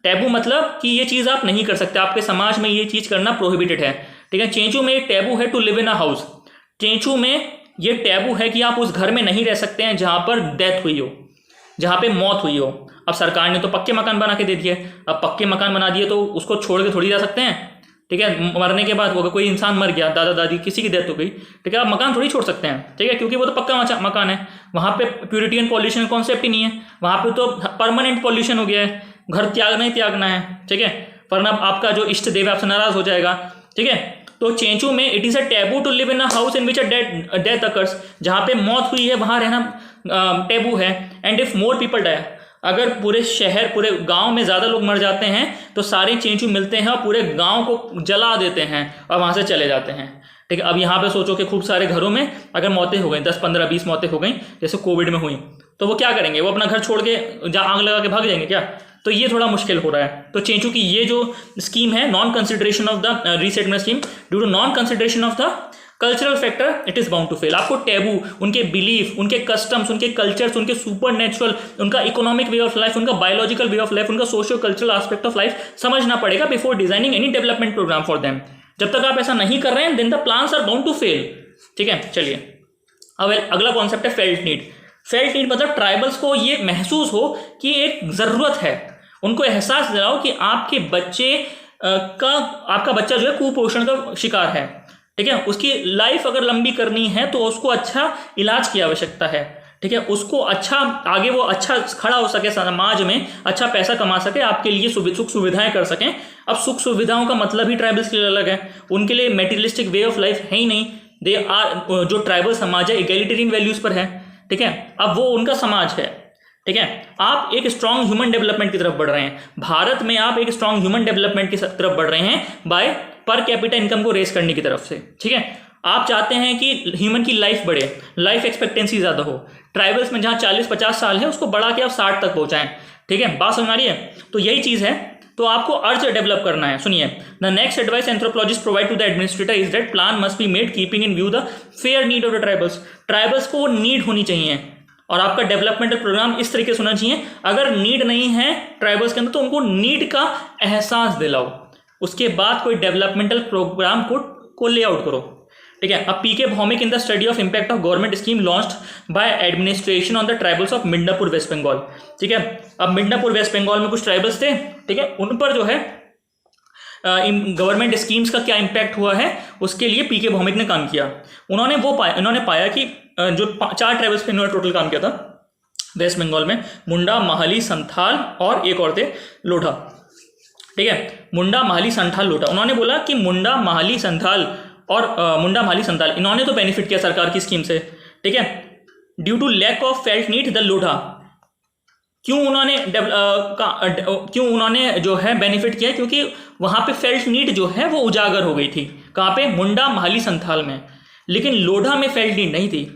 टैबू मतलब कि ये चीज आप नहीं कर सकते, आपके समाज में ये चीज करना प्रोहिबिटेड है। ठीक है, चेंचू में एक टैबू है to live in a house. Chenchu में ये टैबू है कि आप उस घर में नहीं रह सकते हैं जहां पर डेथ हुई हो, जहां पे मौत हुई हो। अब सरकार ने तो पक्के मकान बना के दे दिए, अब पक्के मकान बना दिए तो उसको छोड़ के थोड़ी जा सकते हैं। ठीक है, मरने के बाद वो कोई इंसान मर गया, दादा दादी किसी की डेथ हो गई, ठीक है, आप मकान थोड़ी छोड़ सकते हैं। ठीक है, क्योंकि वो तो पक्का मकान है, वहाँ पे प्यूरिटी एंड पॉल्यूशन कॉन्सेप्ट ही नहीं है, वहाँ पे तो परमानेंट पॉल्यूशन हो गया है। घर त्यागना ही त्यागना है, ठीक है, वरना आपका जो इष्ट देव आपसे नाराज हो जाएगा, ठीक है। तो चेंचू में it is a taboo to live in a house in which a death occurs, जहाँ पे मौत हुई है वहाँ रहना टैबू है। And if more people die, अगर पूरे शहर पूरे गांव में ज़्यादा लोग मर जाते हैं तो सारे चेंचू मिलते हैं और पूरे गांव को जला देते हैं और वहाँ से चले जाते हैं, ठीक है। अब यहाँ पे सोचो कि खूब सारे घरों में अगर मौतें हो गई, 10 15 20 मौतें हो गई जैसे कोविड में हुई, तो वो क्या करेंगे, वो अपना घर छोड़ के आग लगा के भाग जाएंगे क्या? तो ये थोड़ा मुश्किल हो रहा है। तो चेंचू की ये जो स्कीम है, non consideration of the resettlement scheme due to non consideration of the cultural factor, it is bound to fail. आपको टैबू, उनके बिलीफ, उनके कस्टम्स, उनके कल्चर्स, उनके सुपर नेचुरल, उनका इकोनॉमिक वे ऑफ लाइफ, उनका बायोलॉजिकल वे ऑफ लाइफ, उनका socio cultural aspect of life समझना पड़ेगा before designing any development program for them. जब तक आप ऐसा नहीं कर रहे हैं then the plans are bound to fail, ठीक है। चलिए अब अगला कॉन्सेप्ट है फेल्ट नीड। फेल्ट नीड मतलब ट्राइबल्स को ये महसूस हो कि एक ज़रूरत है, उनको एहसास दिलाओ कि आपके बच्चे आपका बच्चा जो है कुपोषण का शिकार है, ठीक है। उसकी लाइफ अगर लंबी करनी है तो उसको अच्छा इलाज की आवश्यकता है, ठीक है। उसको अच्छा आगे वो अच्छा खड़ा हो सके समाज में, अच्छा पैसा कमा सके, आपके लिए सुख सुविधाएं कर सकें। अब सुख सुविधाओं का मतलब ही ट्राइबल्स के लिए अलग है, उनके लिए मेटीरियलिस्टिक वे ऑफ लाइफ है ही नहीं। दे आर जो ट्राइबल समाज है इगैलिटेरियन वैल्यूज पर है, ठीक है। अब वो उनका समाज है, ठीक है। आप एक स्ट्रांग ह्यूमन डेवलपमेंट की तरफ बढ़ रहे हैं, भारत में आप एक स्ट्रांग ह्यूमन डेवलपमेंट की तरफ बढ़ रहे हैं बाय पर कैपिटा इनकम को रेस करने की तरफ से, ठीक है। आप चाहते हैं कि ह्यूमन की लाइफ बढ़े, लाइफ एक्सपेक्टेंसी ज़्यादा हो। ट्राइबल्स में जहाँ 40-50 साल है उसको बढ़ा के आप 60 तक पहुँचाएं, ठीक है। बात समझ आ रही है? तो यही चीज़ है, तो आपको अर्थ डेवलप करना है। सुनिए, the next advice anthropologist provide to the administrator is that plan must be made keeping in view the fair need of the tribals. Tribals को नीड होनी चाहिए और आपका डेवलपमेंटल प्रोग्राम इस तरीके से होना चाहिए, अगर नीड नहीं है ट्राइबल्स के अंदर तो उनको नीड का एहसास दिलाओ, उसके बाद कोई डेवलपमेंटल प्रोग्राम को ले आउट करो, ठीक है। अब पीके भौमिक इन the study of impact of government scheme launched by administration on the tribals of Midnapur waste Bengal, ठीक है। अब मिडनापुर वेस्ट बंगाल में कुछ ट्राइबल्स थे, ठीक है, उन पर जो है गवर्नमेंट स्कीम्स का क्या इंपैक्ट हुआ है उसके लिए पीके भौमिक ने काम किया। उन्होंने पाया कि जो 4 ट्राइबल्स पे इन्होंने टोटल काम किया था वेस्ट बंगाल में, मुंडा, माहली, संथाल और एक और थे लोढ़ा, ठीक है। मुंडा, माहली, संथाल, लोढ़ा। उन्होंने बोला कि मुंडा, माहली, संथाल इन्होंने तो बेनिफिट किया सरकार की स्कीम से, ठीक है। Due to lack of felt need the Lodha, क्यों उन्होंने जो है बेनिफिट किया, क्योंकि वहां पे फेल्ट नीड जो है वो उजागर हो गई थी। कहाँ पे? मुंडा, माहली, संथाल में। लेकिन लोढ़ा में फेल्ट नीड नहीं थी।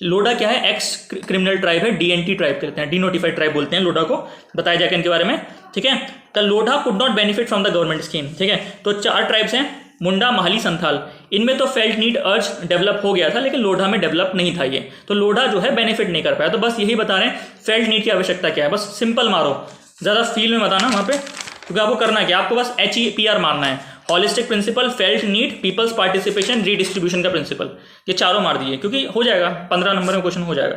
लोढ़ा क्या है? एक्स क्रिमिनल ट्राइब है, डीएनटी ट्राइब कहते हैं, डीनोटिफाइड ट्राइब बोलते हैं लोढ़ा को, बताया जाएगा इनके बारे में, ठीक है। The Lodha could not benefit from the government scheme, ठीक है। तो 4 ट्राइब्स हैं, मुंडा, माहली, संथाल, इनमें तो फेल्ट नीड अर्ज डेवलप हो गया था, लेकिन लोढ़ा में डेवलप नहीं था ये, तो लोढ़ा जो है बेनिफिट नहीं कर पाया। तो बस यही बता रहे हैं फेल्ट नीड की आवश्यकता क्या है, बस सिंपल मारो, ज़्यादा फील में बताना वहाँ पे, क्योंकि आपको करना क्या, आपको बस HEPR मारना है, holistic principle, felt need, people's participation, redistribution का प्रिंसिपल, ये चारों मार दिए, क्योंकि हो जाएगा 15 नंबर में क्वेश्चन हो जाएगा।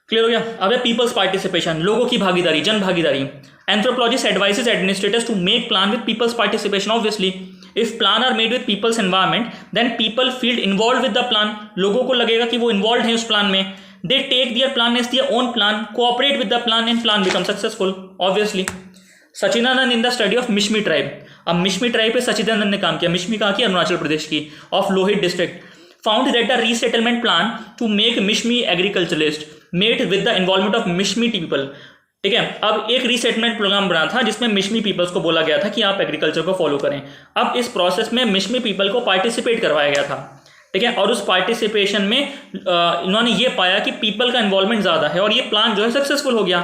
क्लियर हो गया? अब है पीपल्स पार्टिसिपेशन, लोगों की भागीदारी, जन भागीदारी। Anthropologist advises administrators to make plan with people's participation. Obviously if plan are made with people's environment then people feel involve with the plan, लोगों को लगेगा कि वो इन्वॉल्व है उस प्लान में। They take their plan as their own plan, cooperate with the plan and plan become successful. Obviously Sachidanand in the study of Mishmi tribe, अब Mishmi tribe पे सचिदानंद ने काम किया। मिश्मी कहाँ की? अरुणाचल प्रदेश की, of Lohit district. Found that the resettlement plan to make Mishmi agriculturalist made with the involvement of Mishmi people, ठीक है। अब एक रीसेटलमेंट प्रोग्राम बना था जिसमें मिश्मी पीपल्स को बोला गया था कि आप एग्रीकल्चर को फॉलो करें। अब इस प्रोसेस में मिश्मी पीपल को पार्टिसिपेट करवाया गया था, ठीक है। और उस पार्टिसिपेशन में इन्होंने ये पाया कि पीपल का इन्वॉल्वमेंट ज़्यादा है और ये प्लान जो है सक्सेसफुल हो गया,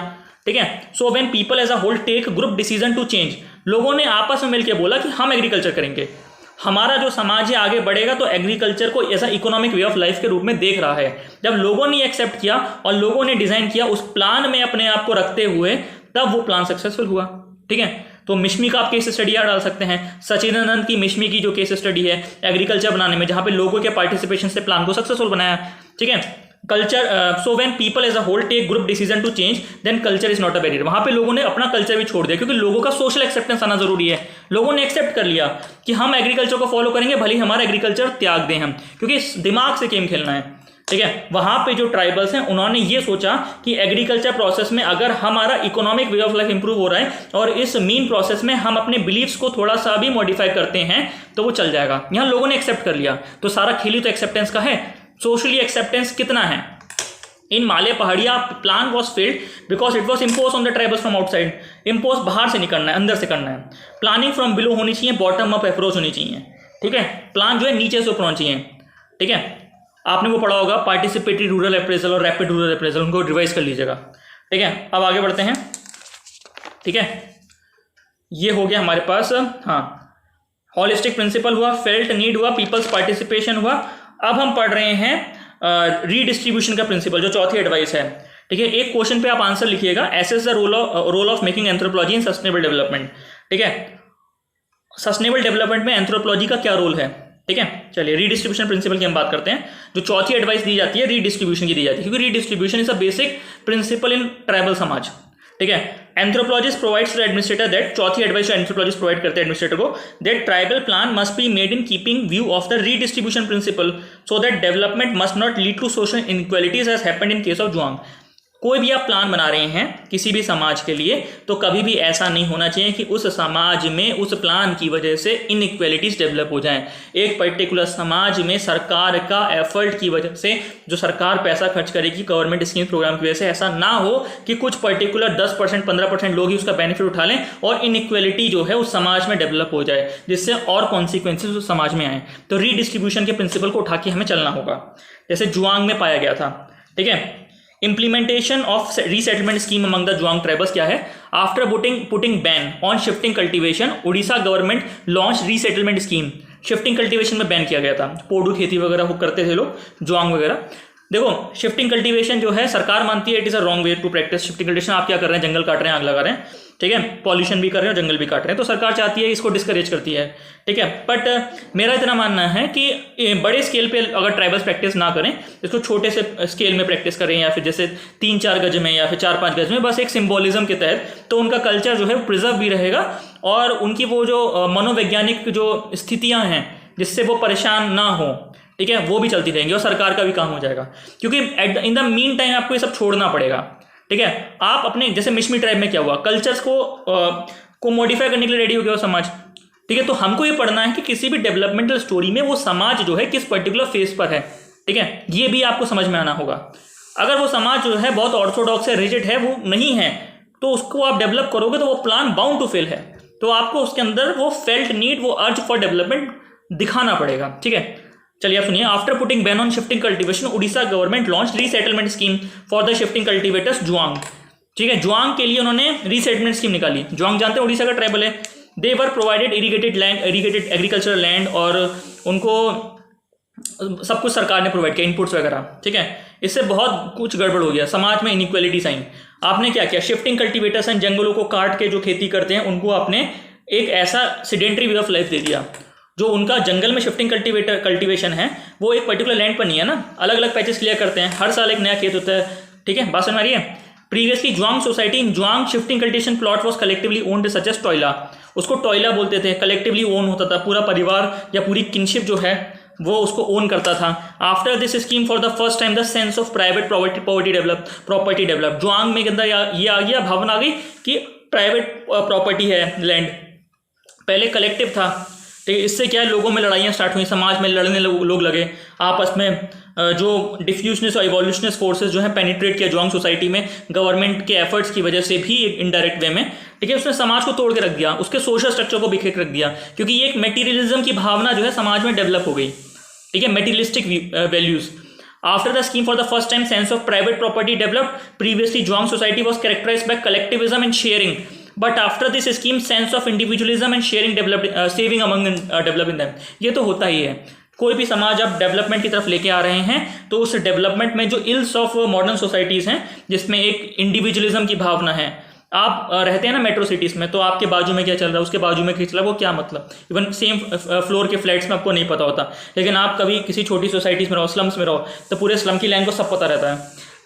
ठीक है। So when people as a whole take group decision to change, लोगों ने आपस में मिलकर बोला कि हम एग्रीकल्चर करेंगे, हमारा जो समाज है आगे बढ़ेगा, तो एग्रीकल्चर को ऐसा इकोनॉमिक वे ऑफ लाइफ के रूप में देख रहा है। जब लोगों ने एक्सेप्ट किया और लोगों ने डिजाइन किया उस प्लान में अपने आप को रखते हुए, तब वो प्लान सक्सेसफुल हुआ, ठीक है। तो मिश्मी का आप केस स्टडी यहाँ डाल सकते हैं, सचिदानंद की मिश्मी की जो केस स्टडी है एग्रीकल्चर बनाने में, जहाँ पे लोगों के पार्टिसिपेशन से प्लान को सक्सेसफुल बनाया, ठीक है। Culture, so when people as a whole take group decision to change then culture is not a barrier. वहाँ पे लोगों ने अपना कल्चर भी छोड़ दिया, क्योंकि लोगों का सोशल एक्सेप्टेंस आना जरूरी है। लोगों ने एक्सेप्ट कर लिया कि हम एग्रीकल्चर को फॉलो करेंगे, भले ही हमारा एग्रीकल्चर त्याग दें हम, क्योंकि दिमाग से गेम खेलना है। ठीक है। वहां पे जो ट्राइबल्स हैं उन्होंने ये सोचा कि एग्रीकल्चर प्रोसेस में अगर हमारा economic way of life improve हो रहा है और इस मीन प्रोसेस में हम अपने बिलीफ्स को थोड़ा सा भी मॉडिफाई करते हैं तो वो चल जाएगा। यहां लोगों ने एक्सेप्ट कर लिया, तो सारा खेल तो एक्सेप्टेंस का है। सोशली एक्सेप्टेंस कितना है? In Male Paharia plan was failed because it was impose on the tribals from outside. Impose बाहर से नहीं करना है, अंदर से करना है। प्लानिंग फ्रॉम बिलो होनी चाहिए, बॉटम अप अप्रोच होनी चाहिए। ठीक है, प्लान जो है नीचे से ऊपर होना चाहिए। ठीक है, आपने वो पढ़ा होगा पार्टिसिपेटरी रूरल अप्रेजल और रैपिड रूरल अप्रेजल, उनको रिवाइज कर लीजिएगा। ठीक है, अब आगे बढ़ते हैं। ठीक है, ये हो गया हमारे पास। हाँ, हॉलिस्टिक प्रिंसिपल हुआ, फेल्ट नीड हुआ, पीपल्स पार्टिसिपेशन हुआ। अब हम पढ़ रहे हैं रीडिस्ट्रीब्यूशन का प्रिंसिपल, जो चौथी एडवाइस है। ठीक है, एक क्वेश्चन पे आप आंसर लिखिएगा, assess the role of making anthropology in sustainable development. ठीक है, सस्टेनेबल डेवलपमेंट में एंथ्रोपोलॉजी का क्या रोल है? ठीक है, चलिए रीडिस्ट्रीब्यूशन प्रिंसिपल की हम बात करते हैं। जो चौथी एडवाइस दी जाती है रीडिस्ट्रीब्यूशन की दी जाती है, क्योंकि redistribution is a basic principle in tribal समाज। ठीक है, anthropologist provides to administrator that, चौथी एडवाइस जो एंथ्रोपोलॉजिस्ट प्रोवाइड करते हैं एडमिनिस्ट्रेटर को, that tribal plan must be made in keeping view of the redistribution principle so that development must not lead to social inequalities as happened in case of Juang. कोई भी आप plan बना रहे हैं किसी भी समाज के लिए, तो कभी भी ऐसा नहीं होना चाहिए कि उस समाज में उस प्लान की वजह से इनइक्वालिटीज डेवलप हो जाएं। एक पर्टिकुलर समाज में सरकार का एफर्ट की वजह से, जो सरकार पैसा खर्च करेगी गवर्नमेंट स्कीम प्रोग्राम की वजह से, ऐसा ना हो कि कुछ पर्टिकुलर 10% 15% लोग ही उसका बेनिफिट उठा लें और इनइक्वालिटी जो है उस समाज में डेवलप हो जाए, जिससे और कॉन्सिक्वेंसेज उस समाज में आए। तो रीडिस्ट्रीब्यूशन के प्रिंसिपल को उठा के हमें चलना होगा, जैसे जुआंग में पाया गया था। ठीक है, Implementation of resettlement scheme among the Juang tribes क्या है? After putting ban on shifting cultivation, Orissa government launch resettlement scheme. Shifting cultivation में बैन किया गया था, पोडू खेती वगैरह वो करते थे लोग, जुआंग वगैरह। देखो, शिफ्टिंग कल्टीवेशन जो है सरकार मानती है it is a wrong way to practice shifting cultivation. आप क्या कर रहे हैं? जंगल काट रहे हैं, आग लगा रहे हैं। ठीक है, पॉल्यूशन भी कर रहे हैं और जंगल भी काट रहे हैं, तो सरकार चाहती है इसको डिस्करेज करती है। ठीक है, बट मेरा इतना मानना है कि बड़े स्केल पे अगर ट्राइबल्स प्रैक्टिस ना करें, इसको छोटे से स्केल में प्रैक्टिस करें, या फिर जैसे 3-4 गज में या फिर 4-5 गज में, बस एक सिंबोलिज्म के तहत, तो उनका कल्चर जो है प्रिजर्व भी रहेगा और उनकी वो जो मनोवैज्ञानिक जो स्थितियाँ हैं जिससे वो परेशान ना हो, ठीक है, वो भी चलती रहेंगी और सरकार का भी काम हो जाएगा। क्योंकि इन द मीन टाइम आपको ये सब छोड़ना पड़ेगा। ठीक है, आप अपने जैसे मिशमी ट्राइब में क्या हुआ, कल्चर्स को मॉडिफाई करने के लिए रेडी हो गया वो समाज। ठीक है, तो हमको ये पढ़ना है कि किसी भी डेवलपमेंटल स्टोरी में वो समाज जो है किस पर्टिकुलर फेज पर है। ठीक है, ये भी आपको समझ में आना होगा। अगर वो समाज जो है बहुत ऑर्थोडॉक्स है, रिजिड है, वो नहीं है, तो उसको आप डेवलप करोगे तो वो प्लान बाउंड टू फेल है। तो आपको उसके अंदर वो फेल्ट नीड, वो अर्ज फॉर डेवलपमेंट दिखाना पड़ेगा। ठीक है, चलिए आप सुनिए। After putting ban on shifting cultivation, Orissa government launch resettlement scheme for the shifting cultivators Juang. ठीक है, जुआंग के लिए उन्होंने रीसेटलमेंट स्कीम निकाली। जुआंग जानते हैं उड़ीसा का ट्राइबल है। They were provided irrigated agricultural land, और उनको सब कुछ सरकार ने प्रोवाइड किया, इनपुट्स वगैरह। ठीक है, इससे बहुत कुछ गड़बड़ हो गया, समाज में इनइक्वालिटीज आई। आपने क्या किया? शिफ्टिंग कल्टीवेटर्स हैं, जंगलों को काट के जो खेती करते हैं उनको आपने एक ऐसा सीडेंटरी वे ऑफ लाइफ दे दिया। जो उनका जंगल में शिफ्टिंग कल्टीवेशन है वो एक पर्टिकुलर लैंड पर नहीं है ना, अलग अलग पैचेस क्लियर करते हैं, हर साल एक नया खेत होता है। ठीक है, बात समझ आ रही है? Previously Juang society in Juang shifting cultivation plot was collectively owned such as Toyla. उसको टॉयला बोलते थे, कलेक्टिवली ओन होता था, पूरा परिवार या पूरी किनशिप जो है वो उसको ओन करता था। After this scheme for the first time the sense of private property develop. Juang में अंदर ये आ गया, भावना आ गई कि प्राइवेट प्रॉपर्टी है लैंड, पहले कलेक्टिव था। ठीक है, इससे क्या है, लोगों में लड़ाइयाँ स्टार्ट हुई, समाज में लड़ने लोग लगे आपस में। जो डिफ्यूजनिस्ट और इवोल्यूशनिस्ट फोर्सेस जो है पेनिट्रेट किया जुआंग सोसाइटी में, गवर्नमेंट के एफर्ट्स की वजह से भी एक इनडायरेक्ट वे में। ठीक है, उसने समाज को तोड़ के रख दिया, उसके सोशल स्ट्रक्चर को बिखेर रख दिया, क्योंकि ये एक मेटीरियलिज्म की भावना जो है समाज में डेवलप हो गई। ठीक है, materialistic values. After the scheme for the first time sense of private property developed. Previously Juang society was characterized by collectivism and sharing, but after this scheme sense of individualism and sharing developed, saving among developing them. ये तो होता ही है, कोई भी समाज आप development की तरफ लेके आ रहे हैं तो उस डेवलपमेंट में जो इल्स ऑफ मॉडर्न सोसाइटीज़ हैं जिसमें एक इंडिविजुअलिज्म की भावना है। आप रहते हैं ना मेट्रो सिटीज़ में, तो आपके बाजू में क्या चल रहा है, उसके बाजू में क्या चल रहा है, वो क्या मतलब, इवन सेम फ्लोर के फ्लैट्स में आपको नहीं पता होता। लेकिन आप कभी किसी छोटी सोसाइटीज़ में रहो, स्लम्स में रहो, तो पूरे स्लम की लाइन को सब पता रहता है।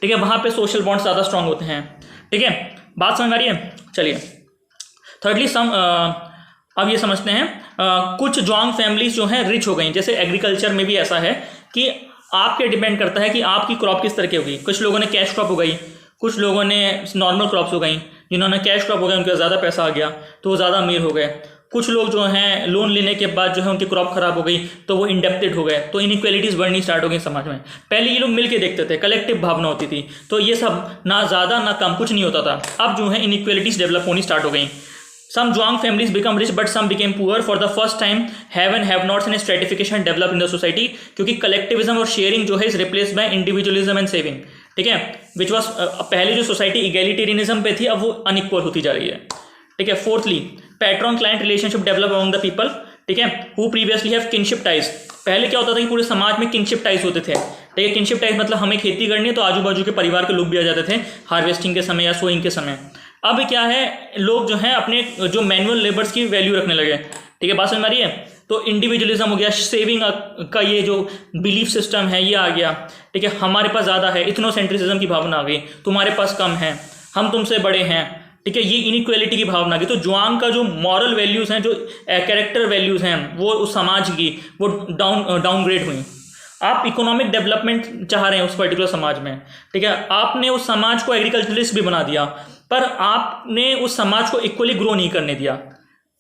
ठीक है, वहाँ पे सोशल बॉन्ड्स ज़्यादा स्ट्रांग होते हैं। ठीक है, बात समझ आ रही है? चलिए, थर्डली अब ये समझते हैं कुछ जुआंग फैमिलीज जो हैं रिच हो गई। जैसे एग्रीकल्चर में भी ऐसा है कि आपके डिपेंड करता है कि आपकी क्रॉप किस तरह की होगी। कुछ लोगों ने कैश क्रॉप उगाई, कुछ लोगों ने नॉर्मल क्रॉप्स उगाई। जिन्होंने कैश क्रॉप उगाई उनका ज़्यादा पैसा आ गया तो वो ज़्यादा अमीर हो गए। कुछ लोग जो हैं लोन लेने के बाद जो है उनकी क्रॉप खराब हो गई तो वो इंडेप्टेड हो गए, तो इनइक्वालिटीज़ बढ़नी स्टार्ट हो गई समाज में। पहले ये लोग मिल के देखते थे, कलेक्टिव भावना होती थी, तो ये सब ना ज़्यादा ना कम कुछ नहीं होता था। अब जो है इनइक्वालिटीज़ डेवलप होनी स्टार्ट हो गई। Some Zhuang families become rich but some became poor for the first time. Have and have nots and stratification develop in the society, क्योंकि कलेक्टिविज्म और शेयरिंग जो है is replace by individualism and saving. ठीक है, which was पहले जो society egalitarianism पे थी अब वो अनइक्वल होती जा रही है। ठीक है, fourthly patron client relationship develop among the people. ठीक है, who previously have kinship ties. पहले क्या होता था कि पूरे समाज में किनशिप टाइज होते थे। ठीक है, किनशिप टाइज मतलब हमें खेती करनी है तो आजू बाजू के परिवार के लोग भी आ जाते थे हार्वेस्टिंग के समय या सोइंग के समय। अब क्या है, लोग जो है अपने जो मैनुअल लेबर्स की वैल्यू रखने लगे। ठीक है, बात समझ में आ रही है। तो इंडिविजुअलिज्म हो गया, सेविंग का ये जो बिलीफ सिस्टम है ये आ गया। ठीक है, हमारे पास ज़्यादा है, इथनोसेंट्रिसिज्म की भावना आ गई, तुम्हारे पास कम है, हम तुमसे बड़े हैं। ठीक है, ये इनइक्वालिटी की भावना आ गई। तो जुआंग का जो मॉरल वैल्यूज़ हैं, जो कैरेक्टर वैल्यूज़ हैं, वो उस समाज की वो डाउनग्रेड हुई। आप इकोनॉमिक डेवलपमेंट चाह रहे हैं उस पर्टिकुलर समाज में। ठीक है, आपने उस समाज को एग्रीकल्चरलिस्ट भी बना दिया, पर आपने उस समाज को इक्वली ग्रो नहीं करने दिया।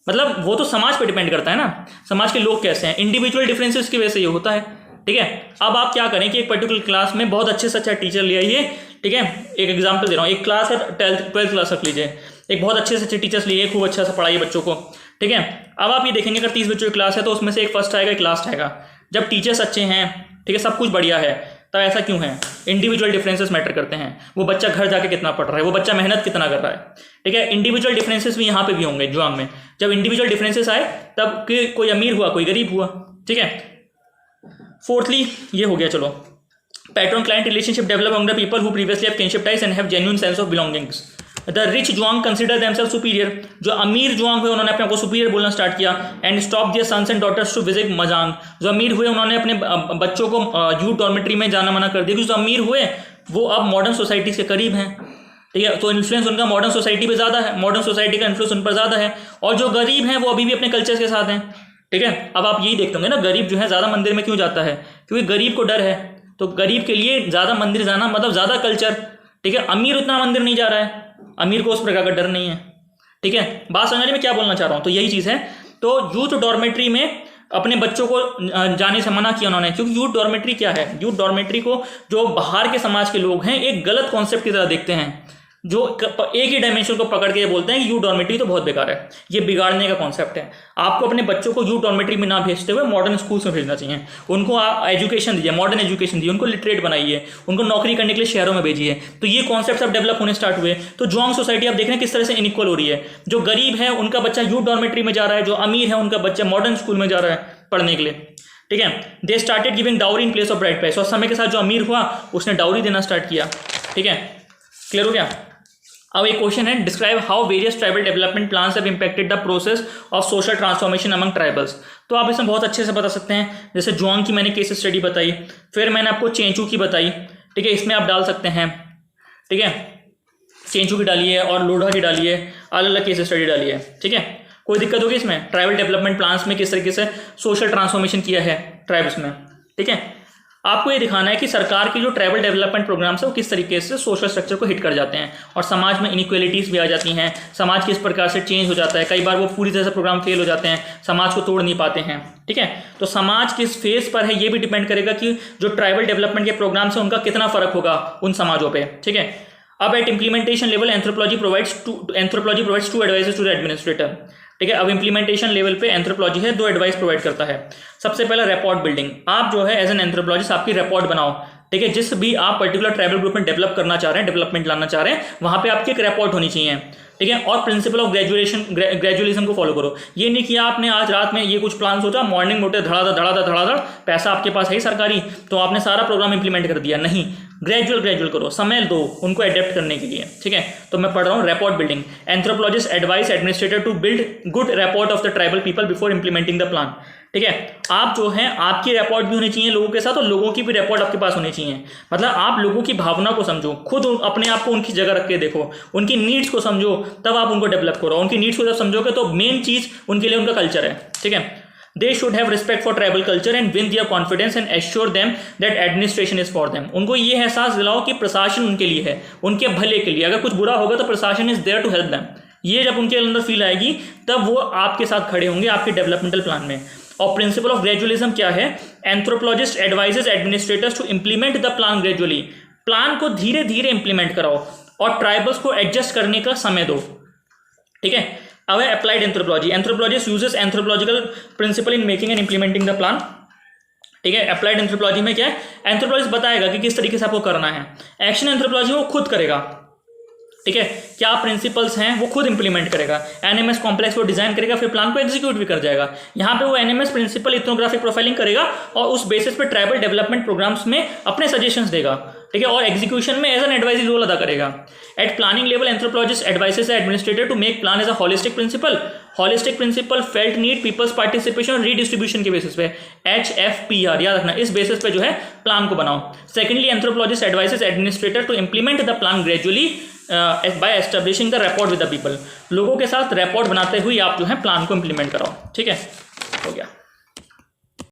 मतलब वो तो समाज पे डिपेंड करता है ना, समाज के लोग कैसे हैं, इंडिविजुअल डिफरेंसेस की वजह से ये होता है। ठीक है, अब आप क्या करें कि एक पर्टिकुलर क्लास में बहुत अच्छे से अच्छा टीचर ले आइए। ठीक है, एक एग्जांपल दे रहा हूँ, एक क्लास है 12th क्लास रख लीजिए, एक बहुत अच्छे से अच्छे टीचर्स लिए, खूब अच्छा सा पढ़ाइए बच्चों को। ठीक है, अब आप ये देखेंगे अगर 30 बच्चों की क्लास है तो उसमें से एक फर्स्ट आएगा, एक लास्ट आएगा। जब टीचर्स अच्छे हैं, ठीक है, सब कुछ बढ़िया है, तब ऐसा क्यों है? इंडिविजुअल डिफरेंसेस मैटर करते हैं। वो बच्चा घर जाके कितना पढ़ रहा है, वो बच्चा मेहनत कितना कर रहा है। ठीक है, इंडिविजुअल डिफरेंसेस भी यहाँ पे भी होंगे जुआंग में। जब इंडिविजुअल डिफरेंसेस आए तब कोई अमीर हुआ, कोई गरीब हुआ। ठीक है, फोर्थली ये हो गया। चलो, pattern client relationship develop among the people who previously have kinship ties and have genuine sense of belongings. The rich Juang consider themselves superior. जो अमीर जुआंग हुए उन्होंने अपने आप को सुपीरियर बोलना स्टार्ट किया। And stop their sons and daughters to visit Majang. जो अमीर हुए उन्होंने अपने बच्चों को यूथ डॉर्मेट्री में जाना मना कर दिया, क्योंकि जो अमीर हुए वो अब मॉडर्न सोसाइटी के करीब हैं। ठीक है, तो इन्फ्लुएंस उनका मॉडर्न सोसाइटी पे ज़्यादा है, मॉडर्न सोसाइटी का इन्फ्लुएंस उन पर ज़्यादा है। और जो गरीब हैं वो अभी भी अपने कल्चर के साथ हैं। ठीक है, अब आप यही देखते होंगे ना, गरीब जो है ज़्यादा मंदिर में क्यों जाता है? क्योंकि गरीब को डर है, तो गरीब के लिए ज़्यादा मंदिर जाना मतलब ज़्यादा कल्चर। ठीक है, अमीर उतना मंदिर नहीं जा रहा है, अमीर को उस प्रकार का डर नहीं है। ठीक है, बात समझने में क्या बोलना चाह रहा हूँ, तो यही चीज़ है। तो यूथ डॉर्मेट्री में अपने बच्चों को जाने से मना किया उन्होंने, क्योंकि यूथ डॉर्मेट्री क्या है? यूथ डॉर्मेट्री को जो बाहर के समाज के लोग हैं एक गलत कॉन्सेप्ट की तरह देखते हैं, जो एक ही डायमेंशन को पकड़ के बोलते हैं कि यूथ डॉर्मेट्री तो बहुत बेकार है, ये बिगाड़ने का कॉन्सेप्ट है। आपको अपने बच्चों को यूथ डॉर्मेट्री में ना भेजते हुए मॉडर्न स्कूल्स में भेजना चाहिए। उनको आप एजुकेशन दीजिए, मॉडर्न एजुकेशन दीजिए, उनको लिटरेट बनाइए, उनको नौकरी करने के लिए शहरों में भेजिए। तो ये कॉन्सेप्ट अब डेवलप होने स्टार्ट हुए। तो जुआंग सोसाइटी आप देख रहे हैं किस तरह से इनइक्वल हो रही है। जो गरीब है उनका बच्चा यूथ डॉर्मेट्री में जा रहा है, जो अमीर है उनका बच्चा मॉडर्न स्कूल में जा रहा है पढ़ने के लिए। ठीक है, they started giving dowry in place of bride price. और समय के साथ जो अमीर हुआ उसने डाउरी देना स्टार्ट किया। ठीक है, क्लियर हो गया? अब एक क्वेश्चन है, describe how various tribal development plans have impacted the process of social transformation among tribals. तो आप इसमें बहुत अच्छे से बता सकते हैं। जैसे जुआंग की मैंने केस स्टडी बताई, फिर मैंने आपको चेंचू की बताई। ठीक है, इसमें आप डाल सकते हैं। ठीक है, चेंचू की डालिए और लोढ़ा की डालिए, अलग अलग केस स्टडी डालिए। ठीक है, कोई दिक्कत होगी इसमें? ट्राइबल डेवलपमेंट प्लान्स में किस तरीके से सोशल ट्रांसफॉर्मेशन किया है ट्राइब्स में। ठीक है, आपको ये दिखाना है कि सरकार की जो ट्राइबल डेवलपमेंट प्रोग्राम्स है वो किस तरीके से सोशल स्ट्रक्चर को हिट कर जाते हैं और समाज में इनइक्वालिटीज़ भी आ जाती हैं, समाज किस प्रकार से चेंज हो जाता है। कई बार वो पूरी तरह से प्रोग्राम फेल हो जाते हैं, समाज को तोड़ नहीं पाते हैं। ठीक है, तो समाज किस फेज पर है ये भी डिपेंड करेगा कि जो ट्राइबल डेवलपमेंट के प्रोग्राम्स हैं उनका कितना फर्क होगा उन समाजों पर। ठीक है, अब at implementation level anthropology provides two advices to the administrator. ठीक है, अब इंप्लीमेंटेशन लेवल पे एंथ्रोपोलॉजी है, 2 एडवाइस प्रोवाइड करता है। सबसे पहला रिपोर्ट बिल्डिंग। आप जो है एज एन एंथ्रोपोलॉजिस्ट आपकी रिपोर्ट बनाओ। ठीक है, जिस भी आप पर्टिकुलर ट्राइबल ग्रुप में डेवलप करना चाह रहे हैं, डेवलपमेंट लाना चाह रहे हैं, वहाँ पे आपकी एक रिपोर्ट होनी चाहिए। ठीक है, और प्रिंसिपल ऑफ ग्रेजुएलिज्म को फॉलो करो। ये नहीं कि आपने आज रात में ये कुछ प्लान सोचा, मॉर्निंग में उठे धड़ाधड़, पैसा आपके पास है ही सरकारी, तो आपने सारा प्रोग्राम इंप्लीमेंट कर दिया। नहीं, ग्रेजुअल करो, समय दो उनको एडेप्ट करने के लिए। ठीक है, तो मैं पढ़ रहा हूँ report building. Anthropologist advise administrator to build good report of the tribal people before implementing the plan. ठीक है, आप जो है आपकी रिपोर्ट भी होनी चाहिए लोगों के साथ और लोगों की भी रिपोर्ट आपके पास होनी चाहिए। मतलब आप लोगों की भावना को समझो, खुद अपने आप को उनकी जगह रख के देखो, उनकी नीड्स को समझो, तब आप उनको डेवलप करो। उनकी नीड्स को जब समझोगे तो मेन चीज़ उनके लिए उनका कल्चर है। ठीक है, they should have respect for tribal culture and win there confidence and assure them that administration is for them. उनको ये एहसास दिलाओ कि प्रशासन उनके लिए है, उनके भले के लिए। अगर कुछ बुरा होगा तो प्रशासन is there to help them. ये जब उनके अंदर फील आएगी तब वो आपके साथ खड़े होंगे आपके डेवलपमेंटल प्लान में। और प्रिंसिपल ऑफ ग्रेजुअलिज्म क्या है? Anthropologist advises administrators to implement the plan gradually. Plan को धीरे धीरे इंप्लीमेंट कराओ और ट्राइबल्स को एडजस्ट करने का समय दो, ठीक है। अब है applied anthropology. Anthropologist uses anthropological principle in making and implementing the plan, ठीक है। अप्लाइड एंथ्रोपोलॉजी में क्या है? एंथ्रोपोलॉजिस्ट बताएगा कि किस तरीके से आपको करना है। एक्शन एंथ्रोपोलॉजी वो खुद करेगा, ठीक है। क्या प्रिंसिपल्स हैं वो खुद इंप्लीमेंट करेगा। एनएमएस कॉम्प्लेक्स वो डिजाइन करेगा, फिर प्लान को एग्जीक्यूट भी कर जाएगा। यहाँ पे वो एनएमएस प्रिंसिपल इथनोग्राफिक प्रोफाइलिंग करेगा और उस बेसिस पे ट्राइबल डेवलपमेंट प्रोग्राम्स में अपने सजेशंस देगा, ठीक है। और एग्जीक्यूशन में एज एन एडवाइजरी रोल अदा करेगा। At planning level anthropologist advises administrator to make plan as a holistic principle. Holistic principle felt need people's participation और रीडिस्ट्रीब्यूशन के बेसिस पे, HFPR याद रखना, इस बेसिस पे जो है प्लान को बनाओ। Secondly anthropologist advises administrator to implement the plan gradually by establishing the rapport with the people. लोगों के साथ रैपोर्ट बनाते हुए आप जो है प्लान को इंप्लीमेंट कराओ, ठीक है। हो गया।